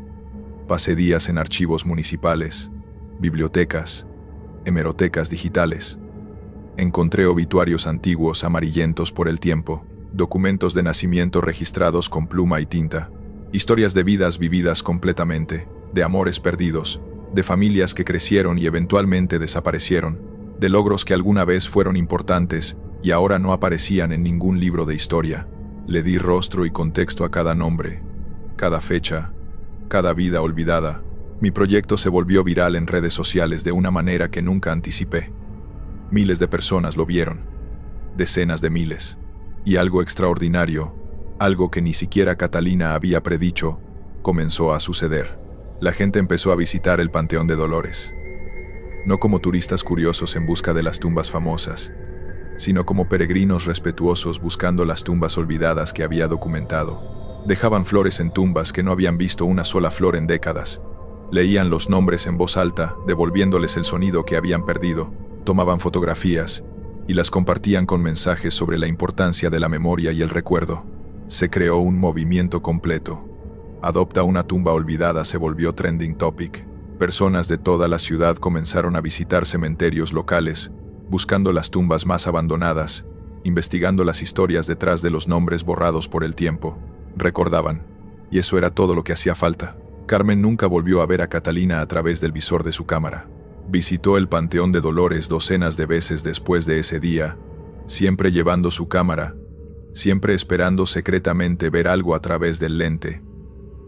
Pasé días en archivos municipales, bibliotecas, hemerotecas digitales. Encontré obituarios antiguos amarillentos por el tiempo, documentos de nacimiento registrados con pluma y tinta, historias de vidas vividas completamente, de amores perdidos, de familias que crecieron y eventualmente desaparecieron, de logros que alguna vez fueron importantes y ahora no aparecían en ningún libro de historia. Le di rostro y contexto a cada nombre, cada fecha, cada vida olvidada. Mi proyecto se volvió viral en redes sociales de una manera que nunca anticipé. Miles de personas lo vieron, decenas de miles. Y algo extraordinario, algo que ni siquiera Catalina había predicho, comenzó a suceder. La gente empezó a visitar el Panteón de Dolores. No como turistas curiosos en busca de las tumbas famosas, sino como peregrinos respetuosos buscando las tumbas olvidadas que había documentado. Dejaban flores en tumbas que no habían visto una sola flor en décadas. Leían los nombres en voz alta, devolviéndoles el sonido que habían perdido. Tomaban fotografías y las compartían con mensajes sobre la importancia de la memoria y el recuerdo. Se creó un movimiento completo. Adopta una tumba olvidada se volvió trending topic. Personas de toda la ciudad comenzaron a visitar cementerios locales, buscando las tumbas más abandonadas, investigando las historias detrás de los nombres borrados por el tiempo. Recordaban, y eso era todo lo que hacía falta. Carmen nunca volvió a ver a Catalina a través del visor de su cámara. Visitó el Panteón de Dolores docenas de veces después de ese día, siempre llevando su cámara, siempre esperando secretamente ver algo a través del lente.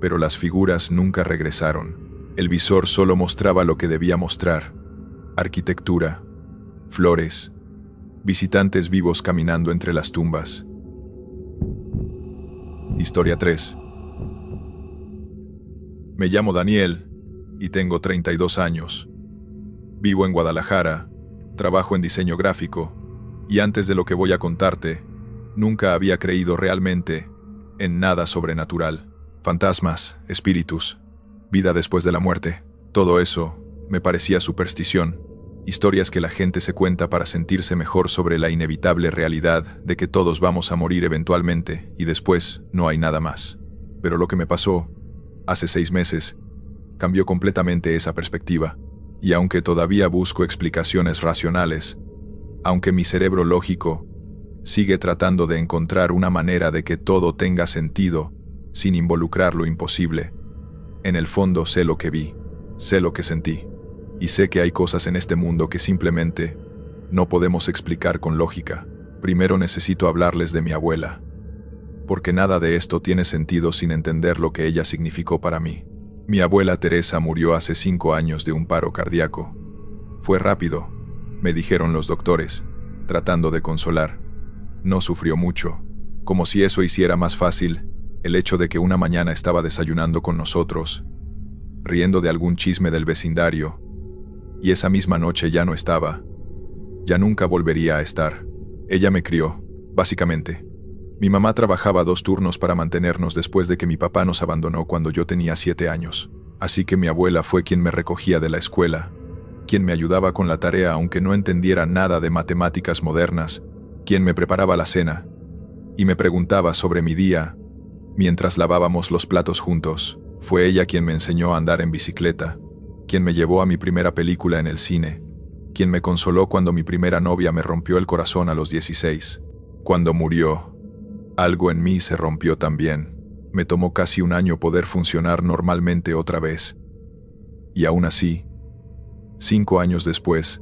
Pero las figuras nunca regresaron. El visor solo mostraba lo que debía mostrar: arquitectura, flores, visitantes vivos caminando entre las tumbas. Historia 3. Me llamo Daniel y tengo 32 años. Vivo en Guadalajara, trabajo en diseño gráfico, y antes de lo que voy a contarte, nunca había creído realmente en nada sobrenatural. Fantasmas, espíritus, vida después de la muerte, todo eso me parecía superstición, historias que la gente se cuenta para sentirse mejor sobre la inevitable realidad de que todos vamos a morir eventualmente y después no hay nada más. Pero lo que me pasó hace 6 meses cambió completamente esa perspectiva. Y aunque todavía busco explicaciones racionales, aunque mi cerebro lógico sigue tratando de encontrar una manera de que todo tenga sentido sin involucrar lo imposible, en el fondo sé lo que vi, sé lo que sentí, y sé que hay cosas en este mundo que simplemente no podemos explicar con lógica. Primero necesito hablarles de mi abuela, porque nada de esto tiene sentido sin entender lo que ella significó para mí. Mi abuela Teresa murió hace 5 años de un paro cardíaco. Fue rápido, me dijeron los doctores, tratando de consolar. No sufrió mucho, como si eso hiciera más fácil el hecho de que una mañana estaba desayunando con nosotros, riendo de algún chisme del vecindario, y esa misma noche ya no estaba. Ya nunca volvería a estar. Ella me crió, básicamente. Mi mamá trabajaba 2 turnos para mantenernos después de que mi papá nos abandonó cuando yo tenía 7 años. Así que mi abuela fue quien me recogía de la escuela, quien me ayudaba con la tarea aunque no entendiera nada de matemáticas modernas, quien me preparaba la cena, y me preguntaba sobre mi día mientras lavábamos los platos juntos. Fue ella quien me enseñó a andar en bicicleta, quien me llevó a mi primera película en el cine, quien me consoló cuando mi primera novia me rompió el corazón a los 16. Cuando murió, algo en mí se rompió también. Me tomó casi un año poder funcionar normalmente otra vez. Y aún así, 5 años después,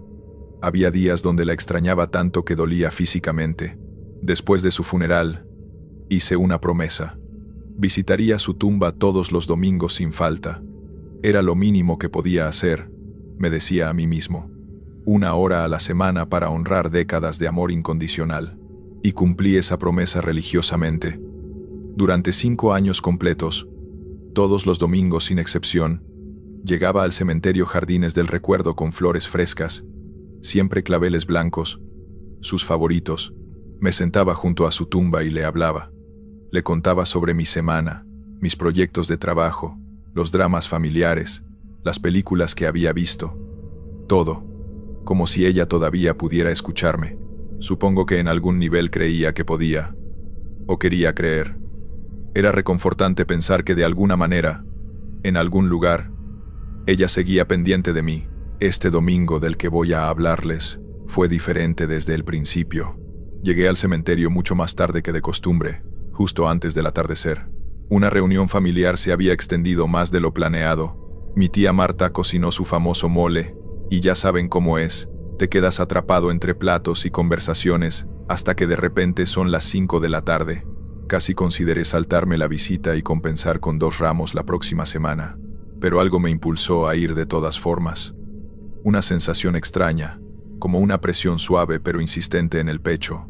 había días donde la extrañaba tanto que dolía físicamente. Después de su funeral, hice una promesa. Visitaría su tumba todos los domingos sin falta. Era lo mínimo que podía hacer, me decía a mí mismo. 1 hora a la semana para honrar décadas de amor incondicional. Y cumplí esa promesa religiosamente. Durante 5 años completos, todos los domingos sin excepción, Llegaba al cementerio Jardines del Recuerdo con flores frescas, siempre claveles blancos, sus favoritos. Me sentaba junto a su tumba y le hablaba. Le contaba sobre mi semana, mis proyectos de trabajo, los dramas familiares, las películas que había visto. Todo, como si ella todavía pudiera escucharme. Supongo que en algún nivel creía que podía, o quería creer. Era reconfortante pensar que de alguna manera, en algún lugar, ella seguía pendiente de mí. Este domingo del que voy a hablarles fue diferente desde el principio. Llegué al cementerio mucho más tarde que de costumbre, justo antes del atardecer. Una reunión familiar se había extendido más de lo planeado. Mi tía Marta cocinó su famoso mole, y ya saben cómo es, te quedas atrapado entre platos y conversaciones hasta que de repente son las 5 de la tarde. Casi consideré saltarme la visita y compensar con 2 ramos la próxima semana, pero algo me impulsó a ir de todas formas. Una sensación extraña, como una presión suave pero insistente en el pecho,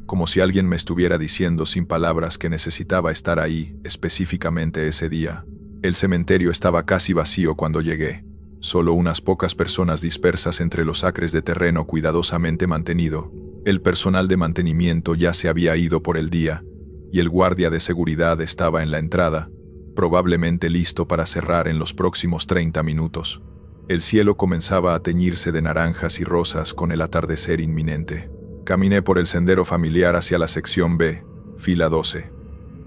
como si alguien me estuviera diciendo sin palabras que necesitaba estar ahí, específicamente ese día. El cementerio estaba casi vacío cuando llegué, solo unas pocas personas dispersas entre los acres de terreno cuidadosamente mantenido. El personal de mantenimiento ya se había ido por el día, y el guardia de seguridad estaba en la entrada, probablemente listo para cerrar en los próximos 30 minutos. El cielo comenzaba a teñirse de naranjas y rosas con el atardecer inminente. Caminé por el sendero familiar hacia la sección B, fila 12.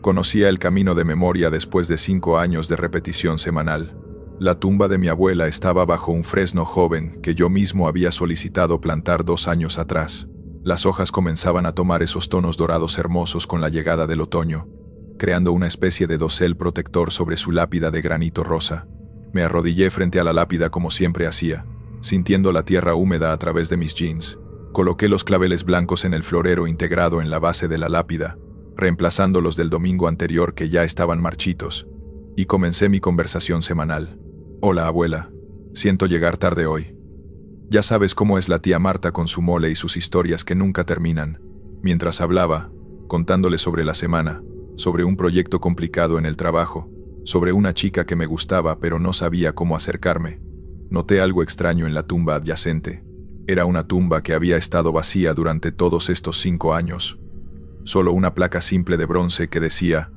Conocía el camino de memoria después de 5 años de repetición semanal. La tumba de mi abuela estaba bajo un fresno joven que yo mismo había solicitado plantar 2 años atrás. Las hojas comenzaban a tomar esos tonos dorados hermosos con la llegada del otoño, creando una especie de dosel protector sobre su lápida de granito rosa. Me arrodillé frente a la lápida como siempre hacía, sintiendo la tierra húmeda a través de mis jeans. Coloqué los claveles blancos en el florero integrado en la base de la lápida, reemplazando los del domingo anterior que ya estaban marchitos, y comencé mi conversación semanal. Hola, abuela. Siento llegar tarde hoy. Ya sabes cómo es la tía Marta con su mole y sus historias que nunca terminan. Mientras hablaba, contándole sobre la semana, sobre un proyecto complicado en el trabajo, sobre una chica que me gustaba pero no sabía cómo acercarme, noté algo extraño en la tumba adyacente. Era una tumba que había estado vacía durante todos estos 5 años. Solo una placa simple de bronce que decía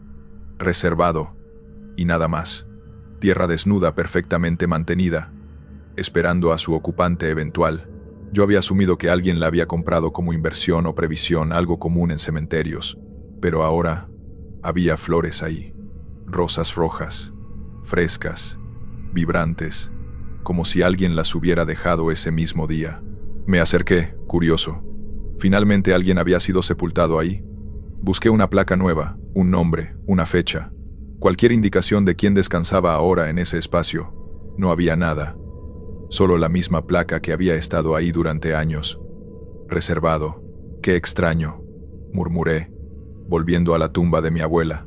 «Reservado» y nada más. Tierra desnuda perfectamente mantenida, esperando a su ocupante eventual. Yo había asumido que alguien la había comprado como inversión o previsión, algo común en cementerios, pero ahora había flores ahí, rosas rojas, frescas, vibrantes, como si alguien las hubiera dejado ese mismo día. Me acerqué, curioso. Finalmente alguien había sido sepultado ahí. Busqué una placa nueva, un nombre, una fecha, cualquier indicación de quién descansaba ahora en ese espacio. No había nada. Solo la misma placa que había estado ahí durante años. Reservado. Qué extraño, murmuré, volviendo a la tumba de mi abuela.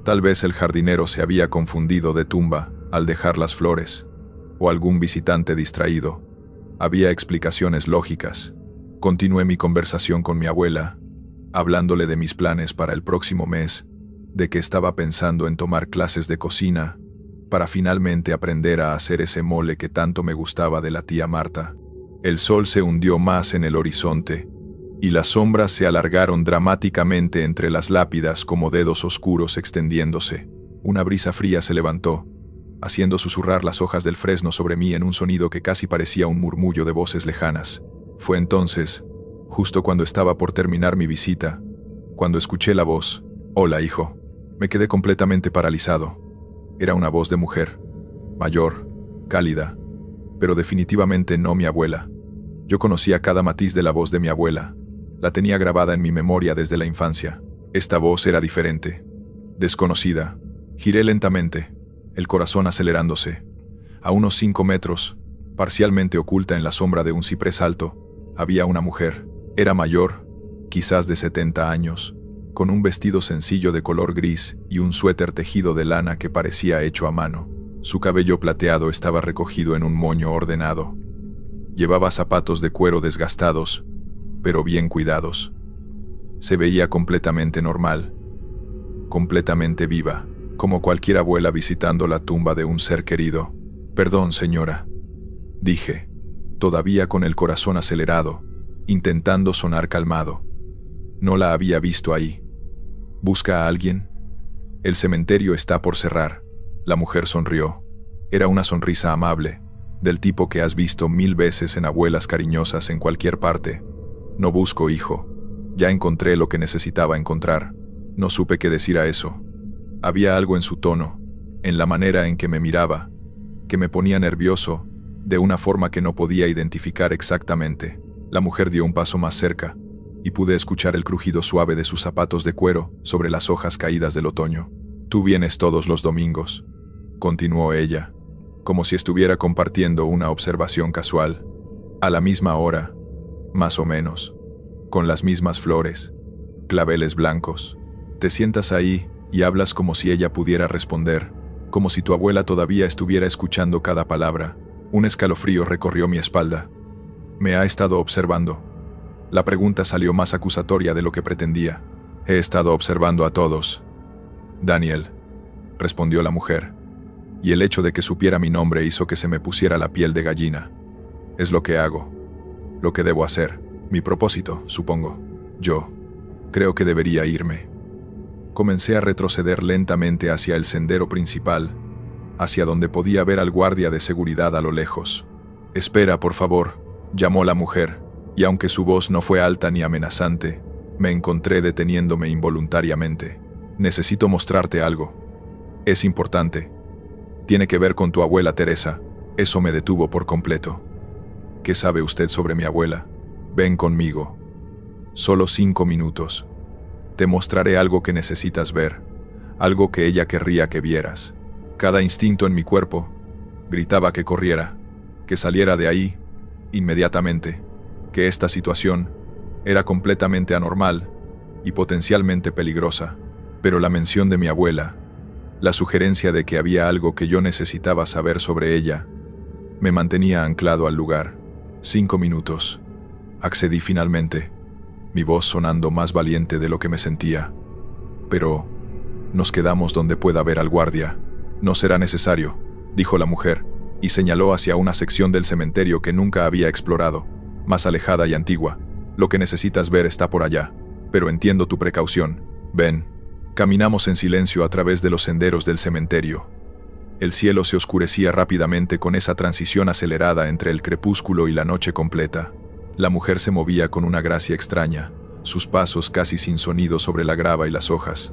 Tal vez el jardinero se había confundido de tumba al dejar las flores, o algún visitante distraído. Había explicaciones lógicas. Continué mi conversación con mi abuela, hablándole de mis planes para el próximo mes, de que estaba pensando en tomar clases de cocina, para finalmente aprender a hacer ese mole que tanto me gustaba de la tía Marta. El sol se hundió más en el horizonte, y las sombras se alargaron dramáticamente entre las lápidas como dedos oscuros extendiéndose. Una brisa fría se levantó, haciendo susurrar las hojas del fresno sobre mí en un sonido que casi parecía un murmullo de voces lejanas. Fue entonces, justo cuando estaba por terminar mi visita, cuando escuché la voz. «Hola, hijo». Me quedé completamente paralizado. Era una voz de mujer, mayor, cálida, pero definitivamente no mi abuela. Yo conocía cada matiz de la voz de mi abuela. La tenía grabada en mi memoria desde la infancia. Esta voz era diferente, desconocida. Giré lentamente, el corazón acelerándose. A unos 5 metros, parcialmente oculta en la sombra de un ciprés alto, había una mujer. Era mayor, quizás de 70 años, con un vestido sencillo de color gris y un suéter tejido de lana que parecía hecho a mano. Su cabello plateado estaba recogido en un moño ordenado. Llevaba zapatos de cuero desgastados, pero bien cuidados. Se veía completamente normal, completamente viva, como cualquier abuela visitando la tumba de un ser querido. Perdón, señora, dije, todavía con el corazón acelerado, intentando sonar calmado. No la había visto ahí. ¿Busca a alguien? El cementerio está por cerrar. La mujer sonrió. Era una sonrisa amable, del tipo que has visto 1000 veces en abuelas cariñosas en cualquier parte. No busco, hijo. Ya encontré lo que necesitaba encontrar. No supe qué decir a eso. Había algo en su tono, en la manera en que me miraba, que me ponía nervioso, de una forma que no podía identificar exactamente. La mujer dio un paso más cerca, y pude escuchar el crujido suave de sus zapatos de cuero sobre las hojas caídas del otoño. «Tú vienes todos los domingos», continuó ella, como si estuviera compartiendo una observación casual. «A la misma hora, más o menos, con las mismas flores, claveles blancos. Te sientas ahí y hablas como si ella pudiera responder, como si tu abuela todavía estuviera escuchando cada palabra». Un escalofrío recorrió mi espalda. «¿Me ha estado observando?» La pregunta salió más acusatoria de lo que pretendía. «He estado observando a todos, Daniel», respondió la mujer, y el hecho de que supiera mi nombre hizo que se me pusiera la piel de gallina. «Es lo que hago, lo que debo hacer, mi propósito, supongo. Yo creo que debería irme». Comencé a retroceder lentamente hacia el sendero principal, hacia donde podía ver al guardia de seguridad a lo lejos. «Espera, por favor», llamó la mujer, y aunque su voz no fue alta ni amenazante, me encontré deteniéndome involuntariamente. «Necesito mostrarte algo. Es importante. Tiene que ver con tu abuela Teresa». Eso me detuvo por completo. «¿Qué sabe usted sobre mi abuela? Ven conmigo. Solo 5 minutos. Te mostraré algo que necesitas ver, algo que ella querría que vieras». Cada instinto en mi cuerpo gritaba que corriera, que saliera de ahí, inmediatamente, que esta situación era completamente anormal y potencialmente peligrosa. Pero la mención de mi abuela, la sugerencia de que había algo que yo necesitaba saber sobre ella, me mantenía anclado al lugar. 5 minutos. Accedí finalmente, mi voz sonando más valiente de lo que me sentía. «Pero nos quedamos donde pueda ver al guardia». «No será necesario», dijo la mujer, y señaló hacia una sección del cementerio que nunca había explorado, más alejada y antigua. «Lo que necesitas ver está por allá, pero entiendo tu precaución. Ven». Caminamos en silencio a través de los senderos del cementerio. El cielo se oscurecía rápidamente con esa transición acelerada entre el crepúsculo y la noche completa. La mujer se movía con una gracia extraña, sus pasos casi sin sonido sobre la grava y las hojas.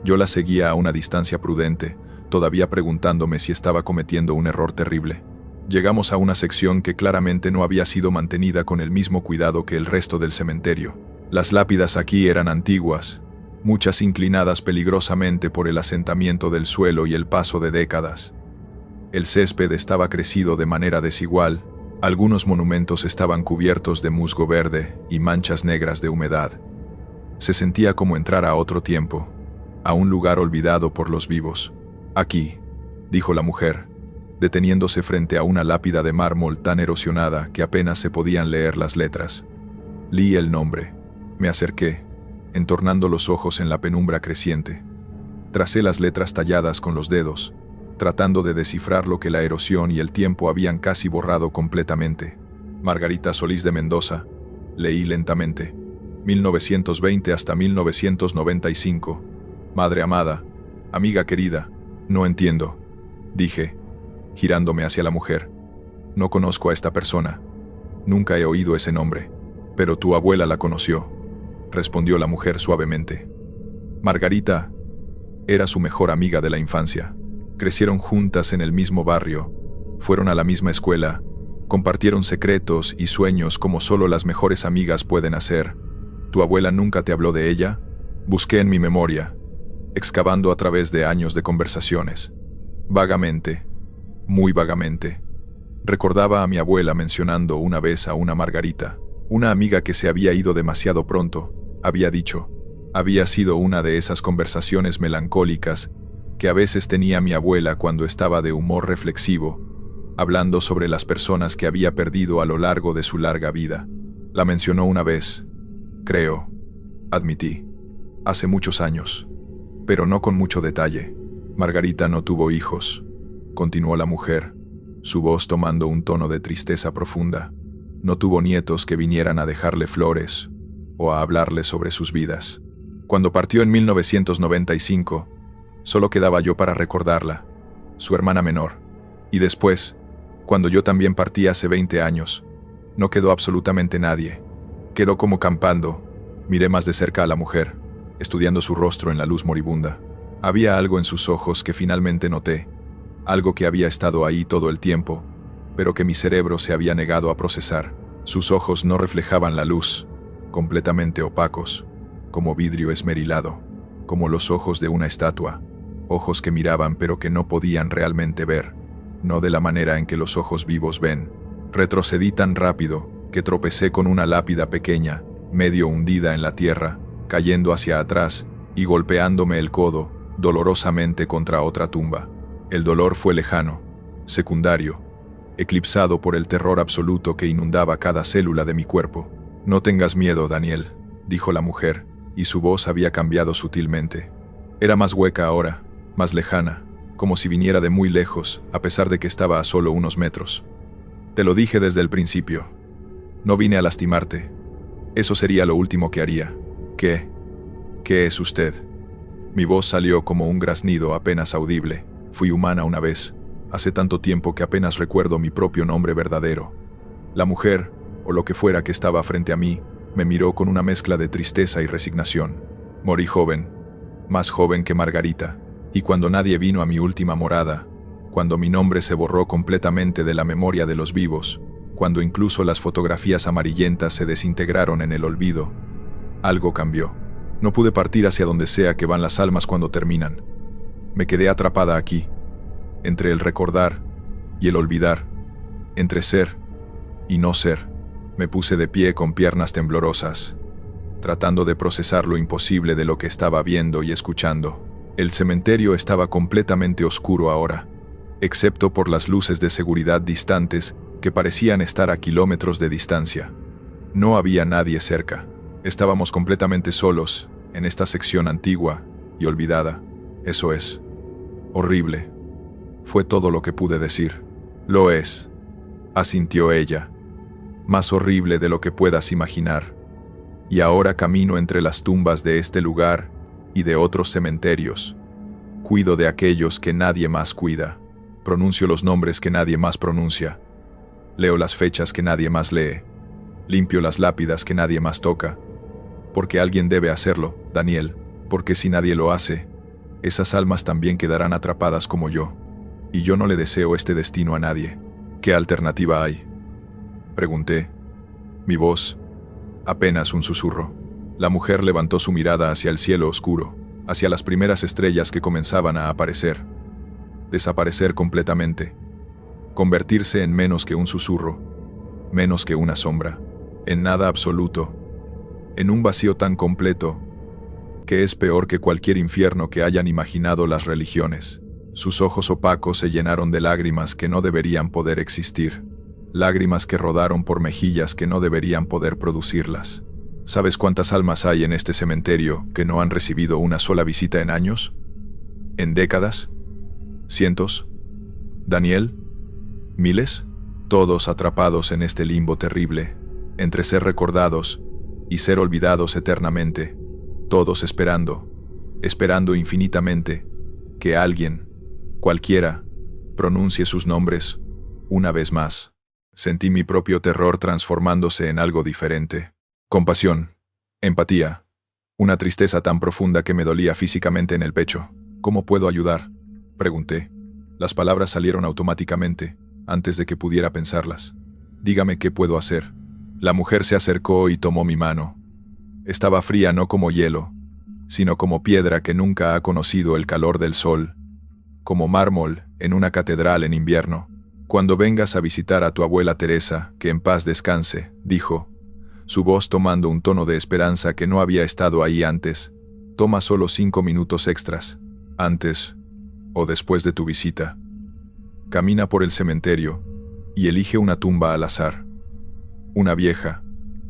Yo la seguía a una distancia prudente, todavía preguntándome si estaba cometiendo un error terrible. Llegamos a una sección que claramente no había sido mantenida con el mismo cuidado que el resto del cementerio. Las lápidas aquí eran antiguas, muchas inclinadas peligrosamente por el asentamiento del suelo y el paso de décadas. El césped estaba crecido de manera desigual, algunos monumentos estaban cubiertos de musgo verde y manchas negras de humedad. Se sentía como entrar a otro tiempo, a un lugar olvidado por los vivos. «Aquí», dijo la mujer, deteniéndose frente a una lápida de mármol tan erosionada que apenas se podían leer las letras. Leí el nombre. Me acerqué, entornando los ojos en la penumbra creciente. Tracé las letras talladas con los dedos, tratando de descifrar lo que la erosión y el tiempo habían casi borrado completamente. «Margarita Solís de Mendoza», leí lentamente. 1920 hasta 1995. «Madre amada, amiga querida». «No entiendo», dije, girándome hacia la mujer. «No conozco a esta persona. Nunca he oído ese nombre. Pero tu abuela la conoció», respondió la mujer suavemente. «Margarita era su mejor amiga de la infancia. Crecieron juntas en el mismo barrio, fueron a la misma escuela, compartieron secretos y sueños como solo las mejores amigas pueden hacer. ¿Tu abuela nunca te habló de ella?». Busqué en mi memoria, excavando a través de años de conversaciones. Vagamente, muy vagamente, recordaba a mi abuela mencionando una vez a una Margarita, una amiga que se había ido demasiado pronto, había dicho. Había sido una de esas conversaciones melancólicas que a veces tenía mi abuela cuando estaba de humor reflexivo, hablando sobre las personas que había perdido a lo largo de su larga vida. La mencionó una vez, creo, admití, hace muchos años, pero no con mucho detalle. «Margarita no tuvo hijos», continuó la mujer, su voz tomando un tono de tristeza profunda. No tuvo nietos que vinieran a dejarle flores o a hablarle sobre sus vidas. Cuando partió en 1995, solo quedaba yo para recordarla, su hermana menor. Y después, cuando yo también partí hace 20 años, no quedó absolutamente nadie. Quedó como campando. Miré más de cerca a la mujer, estudiando su rostro en la luz moribunda. Había algo en sus ojos que finalmente noté, algo que había estado ahí todo el tiempo, pero que mi cerebro se había negado a procesar. Sus ojos no reflejaban la luz, completamente opacos, como vidrio esmerilado, como los ojos de una estatua, ojos que miraban pero que no podían realmente ver, no de la manera en que los ojos vivos ven. Retrocedí tan rápido que tropecé con una lápida pequeña, medio hundida en la tierra, cayendo hacia atrás y golpeándome el codo dolorosamente contra otra tumba. El dolor fue lejano, secundario, eclipsado por el terror absoluto que inundaba cada célula de mi cuerpo. «No tengas miedo, Daniel», dijo la mujer, y su voz había cambiado sutilmente. Era más hueca ahora, más lejana, como si viniera de muy lejos, a pesar de que estaba a solo unos metros. «Te lo dije desde el principio. No vine a lastimarte. Eso sería lo último que haría». «¿Qué? ¿Qué es usted?» Mi voz salió como un graznido apenas audible. Fui humana una vez, hace tanto tiempo que apenas recuerdo mi propio nombre verdadero. La mujer, o lo que fuera que estaba frente a mí, me miró con una mezcla de tristeza y resignación. Morí joven, más joven que Margarita, y cuando nadie vino a mi última morada, cuando mi nombre se borró completamente de la memoria de los vivos, cuando incluso las fotografías amarillentas se desintegraron en el olvido, algo cambió. No pude partir hacia donde sea que van las almas cuando terminan. Me quedé atrapada aquí, entre el recordar y el olvidar, entre ser y no ser. Me puse de pie con piernas temblorosas, tratando de procesar lo imposible de lo que estaba viendo y escuchando. El cementerio estaba completamente oscuro ahora, excepto por las luces de seguridad distantes que parecían estar a kilómetros de distancia. No había nadie cerca. Estábamos completamente solos en esta sección antigua y olvidada. Eso es horrible. Fue todo lo que pude decir. «Lo es», asintió ella. «Más horrible de lo que puedas imaginar. Y ahora camino entre las tumbas de este lugar y de otros cementerios. Cuido de aquellos que nadie más cuida. Pronuncio los nombres que nadie más pronuncia. Leo las fechas que nadie más lee. Limpio las lápidas que nadie más toca. Porque alguien debe hacerlo, Daniel, porque si nadie lo hace, esas almas también quedarán atrapadas como yo. Y yo no le deseo este destino a nadie. ¿Qué alternativa hay?», pregunté. Mi voz, apenas un susurro. La mujer levantó su mirada hacia el cielo oscuro, hacia las primeras estrellas que comenzaban a aparecer. Desaparecer completamente. Convertirse en menos que un susurro, menos que una sombra, en nada absoluto, en un vacío tan completo que es peor que cualquier infierno que hayan imaginado las religiones. Sus ojos opacos se llenaron de lágrimas que no deberían poder existir, lágrimas que rodaron por mejillas que no deberían poder producirlas. ¿Sabes cuántas almas hay en este cementerio que no han recibido una sola visita en años? ¿En décadas? ¿Cientos? ¿Daniel? ¿Miles? Todos atrapados en este limbo terrible, entre ser recordados y ser olvidados eternamente, todos esperando infinitamente que alguien, cualquiera, pronuncie sus nombres una vez más. Sentí mi propio terror transformándose en algo diferente. Compasión, empatía, una tristeza tan profunda que me dolía físicamente en el pecho. «¿Cómo puedo ayudar?», pregunté. Las palabras salieron automáticamente, antes de que pudiera pensarlas. «Dígame qué puedo hacer». La mujer se acercó y tomó mi mano. Estaba fría no como hielo, sino como piedra que nunca ha conocido el calor del sol, como mármol en una catedral en invierno. «Cuando vengas a visitar a tu abuela Teresa, que en paz descanse», dijo, su voz tomando un tono de esperanza que no había estado ahí antes. «Toma solo 5 minutos extras, antes o después de tu visita. Camina por el cementerio y elige una tumba al azar. Una vieja,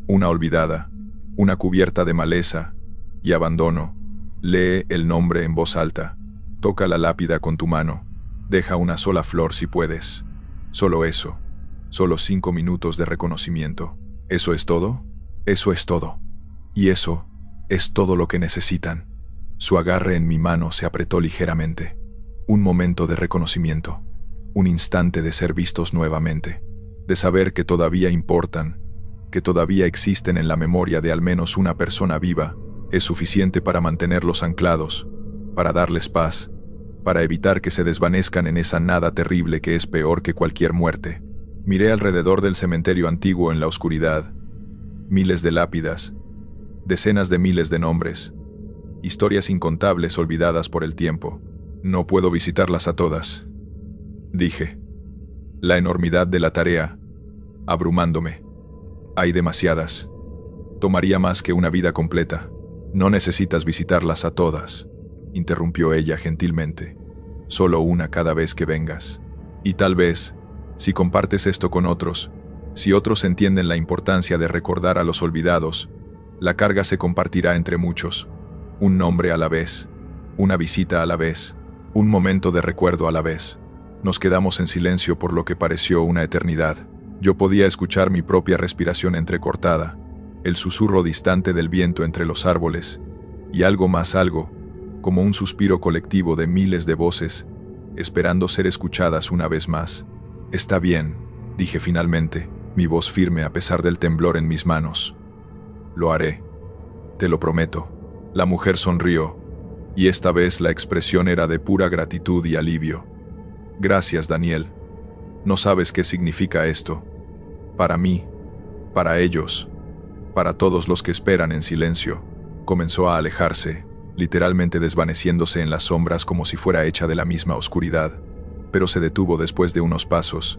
una olvidada, una cubierta de maleza y abandono. Lee el nombre en voz alta. Toca la lápida con tu mano. Deja una sola flor si puedes. Solo eso. Solo 5 minutos de reconocimiento. ¿Eso es todo? Eso es todo. Y eso es todo lo que necesitan. Su agarre en mi mano se apretó ligeramente. Un momento de reconocimiento. Un instante de ser vistos nuevamente. De saber que todavía importan, que todavía existen en la memoria de al menos una persona viva, es suficiente para mantenerlos anclados, para darles paz, para evitar que se desvanezcan en esa nada terrible que es peor que cualquier muerte. Miré alrededor del cementerio antiguo en la oscuridad. Miles de lápidas, decenas de miles de nombres, historias incontables olvidadas por el tiempo. No puedo visitarlas a todas, dije. La enormidad de la tarea, abrumándome. Hay demasiadas. Tomaría más que una vida completa. No necesitas visitarlas a todas, interrumpió ella gentilmente. Solo una cada vez que vengas. Y tal vez, si compartes esto con otros, si otros entienden la importancia de recordar a los olvidados, la carga se compartirá entre muchos. Un nombre a la vez, una visita a la vez, un momento de recuerdo a la vez. Nos quedamos en silencio por lo que pareció una eternidad. Yo podía escuchar mi propia respiración entrecortada, el susurro distante del viento entre los árboles, y algo más, algo, como un suspiro colectivo de miles de voces, esperando ser escuchadas una vez más. Está bien, dije finalmente, mi voz firme a pesar del temblor en mis manos. Lo haré. Te lo prometo. La mujer sonrió, y esta vez la expresión era de pura gratitud y alivio. Gracias, Daniel. No sabes qué significa esto. Para mí, para ellos, para todos los que esperan en silencio. Comenzó a alejarse, literalmente desvaneciéndose en las sombras como si fuera hecha de la misma oscuridad, pero se detuvo después de unos pasos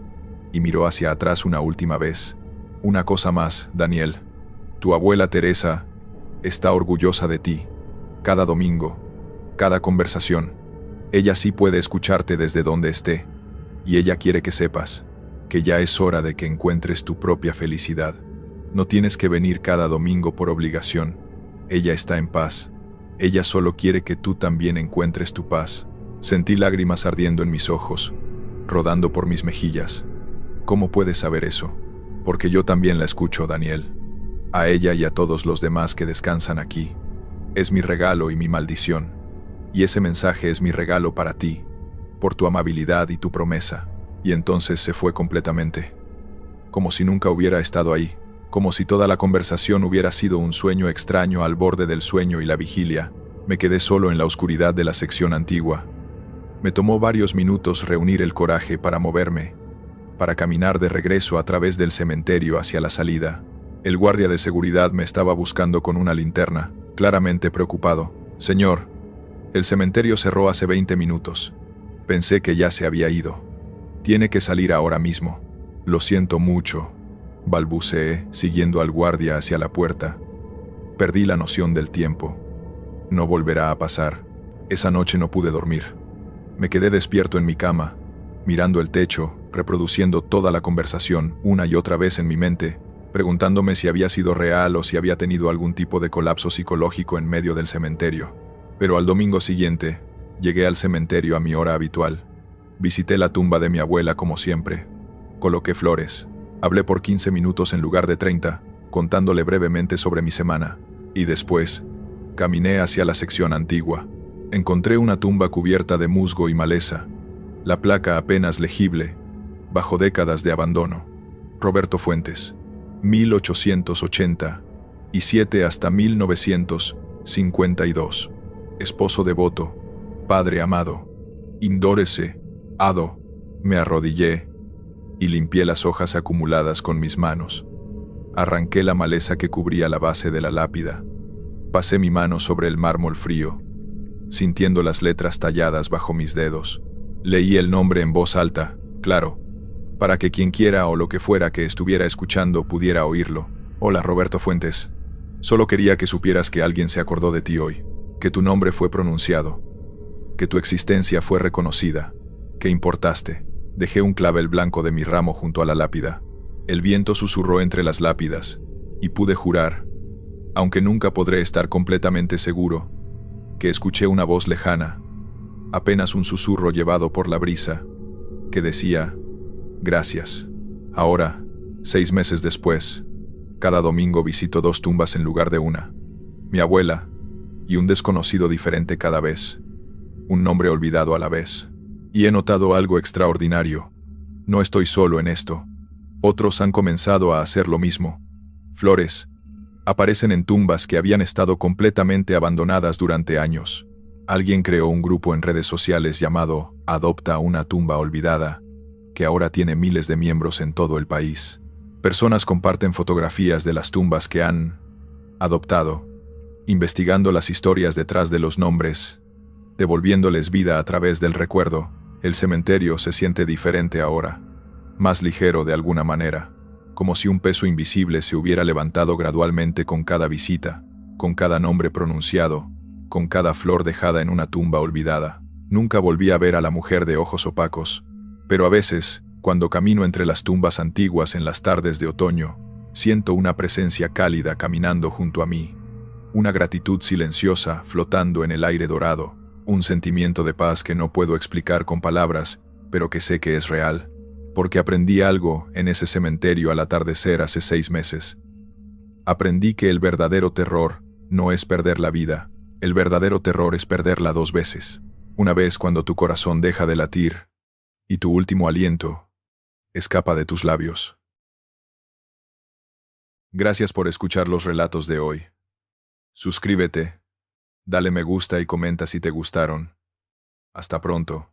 y miró hacia atrás una última vez. Una cosa más, Daniel. Tu abuela Teresa está orgullosa de ti. Cada domingo, cada conversación. Ella sí puede escucharte desde donde esté, y ella quiere que sepas que ya es hora de que encuentres tu propia felicidad. No tienes que venir cada domingo por obligación. Ella está en paz. Ella solo quiere que tú también encuentres tu paz. Sentí lágrimas ardiendo en mis ojos, rodando por mis mejillas. ¿Cómo puedes saber eso? Porque yo también la escucho, Daniel. A ella y a todos los demás que descansan aquí. Es mi regalo y mi maldición. Y ese mensaje es mi regalo para ti, por tu amabilidad y tu promesa. Y entonces se fue completamente. Como si nunca hubiera estado ahí. Como si toda la conversación hubiera sido un sueño extraño al borde del sueño y la vigilia. Me quedé solo en la oscuridad de la sección antigua. Me tomó varios minutos reunir el coraje para moverme, para caminar de regreso a través del cementerio hacia la salida. El guardia de seguridad me estaba buscando con una linterna, claramente preocupado. Señor, el cementerio cerró hace 20 minutos. Pensé que ya se había ido. Tiene que salir ahora mismo. Lo siento mucho, balbuceé, siguiendo al guardia hacia la puerta. Perdí la noción del tiempo. No volverá a pasar. Esa noche no pude dormir. Me quedé despierto en mi cama, mirando el techo, reproduciendo toda la conversación una y otra vez en mi mente, preguntándome si había sido real o si había tenido algún tipo de colapso psicológico en medio del cementerio. Pero al domingo siguiente, llegué al cementerio a mi hora habitual. Visité la tumba de mi abuela como siempre. Coloqué flores. Hablé por 15 minutos en lugar de 30, contándole brevemente sobre mi semana. Y después, caminé hacia la sección antigua. Encontré una tumba cubierta de musgo y maleza. La placa apenas legible, bajo décadas de abandono. Roberto Fuentes, 1887 hasta 1952. Esposo devoto, padre amado. Indórese, Ado. Me arrodillé y limpié las hojas acumuladas con mis manos. Arranqué la maleza que cubría la base de la lápida. Pasé mi mano sobre el mármol frío, sintiendo las letras talladas bajo mis dedos. Leí el nombre en voz alta, claro, para que quien quiera o lo que fuera que estuviera escuchando pudiera oírlo. Hola, Roberto Fuentes. Solo quería que supieras que alguien se acordó de ti hoy, que tu nombre fue pronunciado, que tu existencia fue reconocida, que importaste. Dejé un clavel blanco de mi ramo junto a la lápida. El viento susurró entre las lápidas, y pude jurar, aunque nunca podré estar completamente seguro, que escuché una voz lejana, apenas un susurro llevado por la brisa, que decía: Gracias. Ahora, 6 meses después, cada domingo visito 2 tumbas en lugar de una. Mi abuela y un desconocido diferente cada vez. Un nombre olvidado a la vez. Y he notado algo extraordinario. No estoy solo en esto. Otros han comenzado a hacer lo mismo. Flores aparecen en tumbas que habían estado completamente abandonadas durante años. Alguien creó un grupo en redes sociales llamado Adopta una tumba olvidada, que ahora tiene miles de miembros en todo el país. Personas comparten fotografías de las tumbas que han adoptado, investigando las historias detrás de los nombres, devolviéndoles vida a través del recuerdo. El cementerio se siente diferente ahora, más ligero de alguna manera, como si un peso invisible se hubiera levantado gradualmente con cada visita, con cada nombre pronunciado, con cada flor dejada en una tumba olvidada. Nunca volví a ver a la mujer de ojos opacos, pero a veces, cuando camino entre las tumbas antiguas en las tardes de otoño, siento una presencia cálida caminando junto a mí, una gratitud silenciosa flotando en el aire dorado, un sentimiento de paz que no puedo explicar con palabras, pero que sé que es real, porque aprendí algo en ese cementerio al atardecer hace 6 meses. Aprendí que el verdadero terror no es perder la vida, el verdadero terror es perderla 2 veces. Una vez cuando tu corazón deja de latir y tu último aliento escapa de tus labios. Gracias por escuchar los relatos de hoy. Suscríbete, dale me gusta y comenta si te gustaron. Hasta pronto.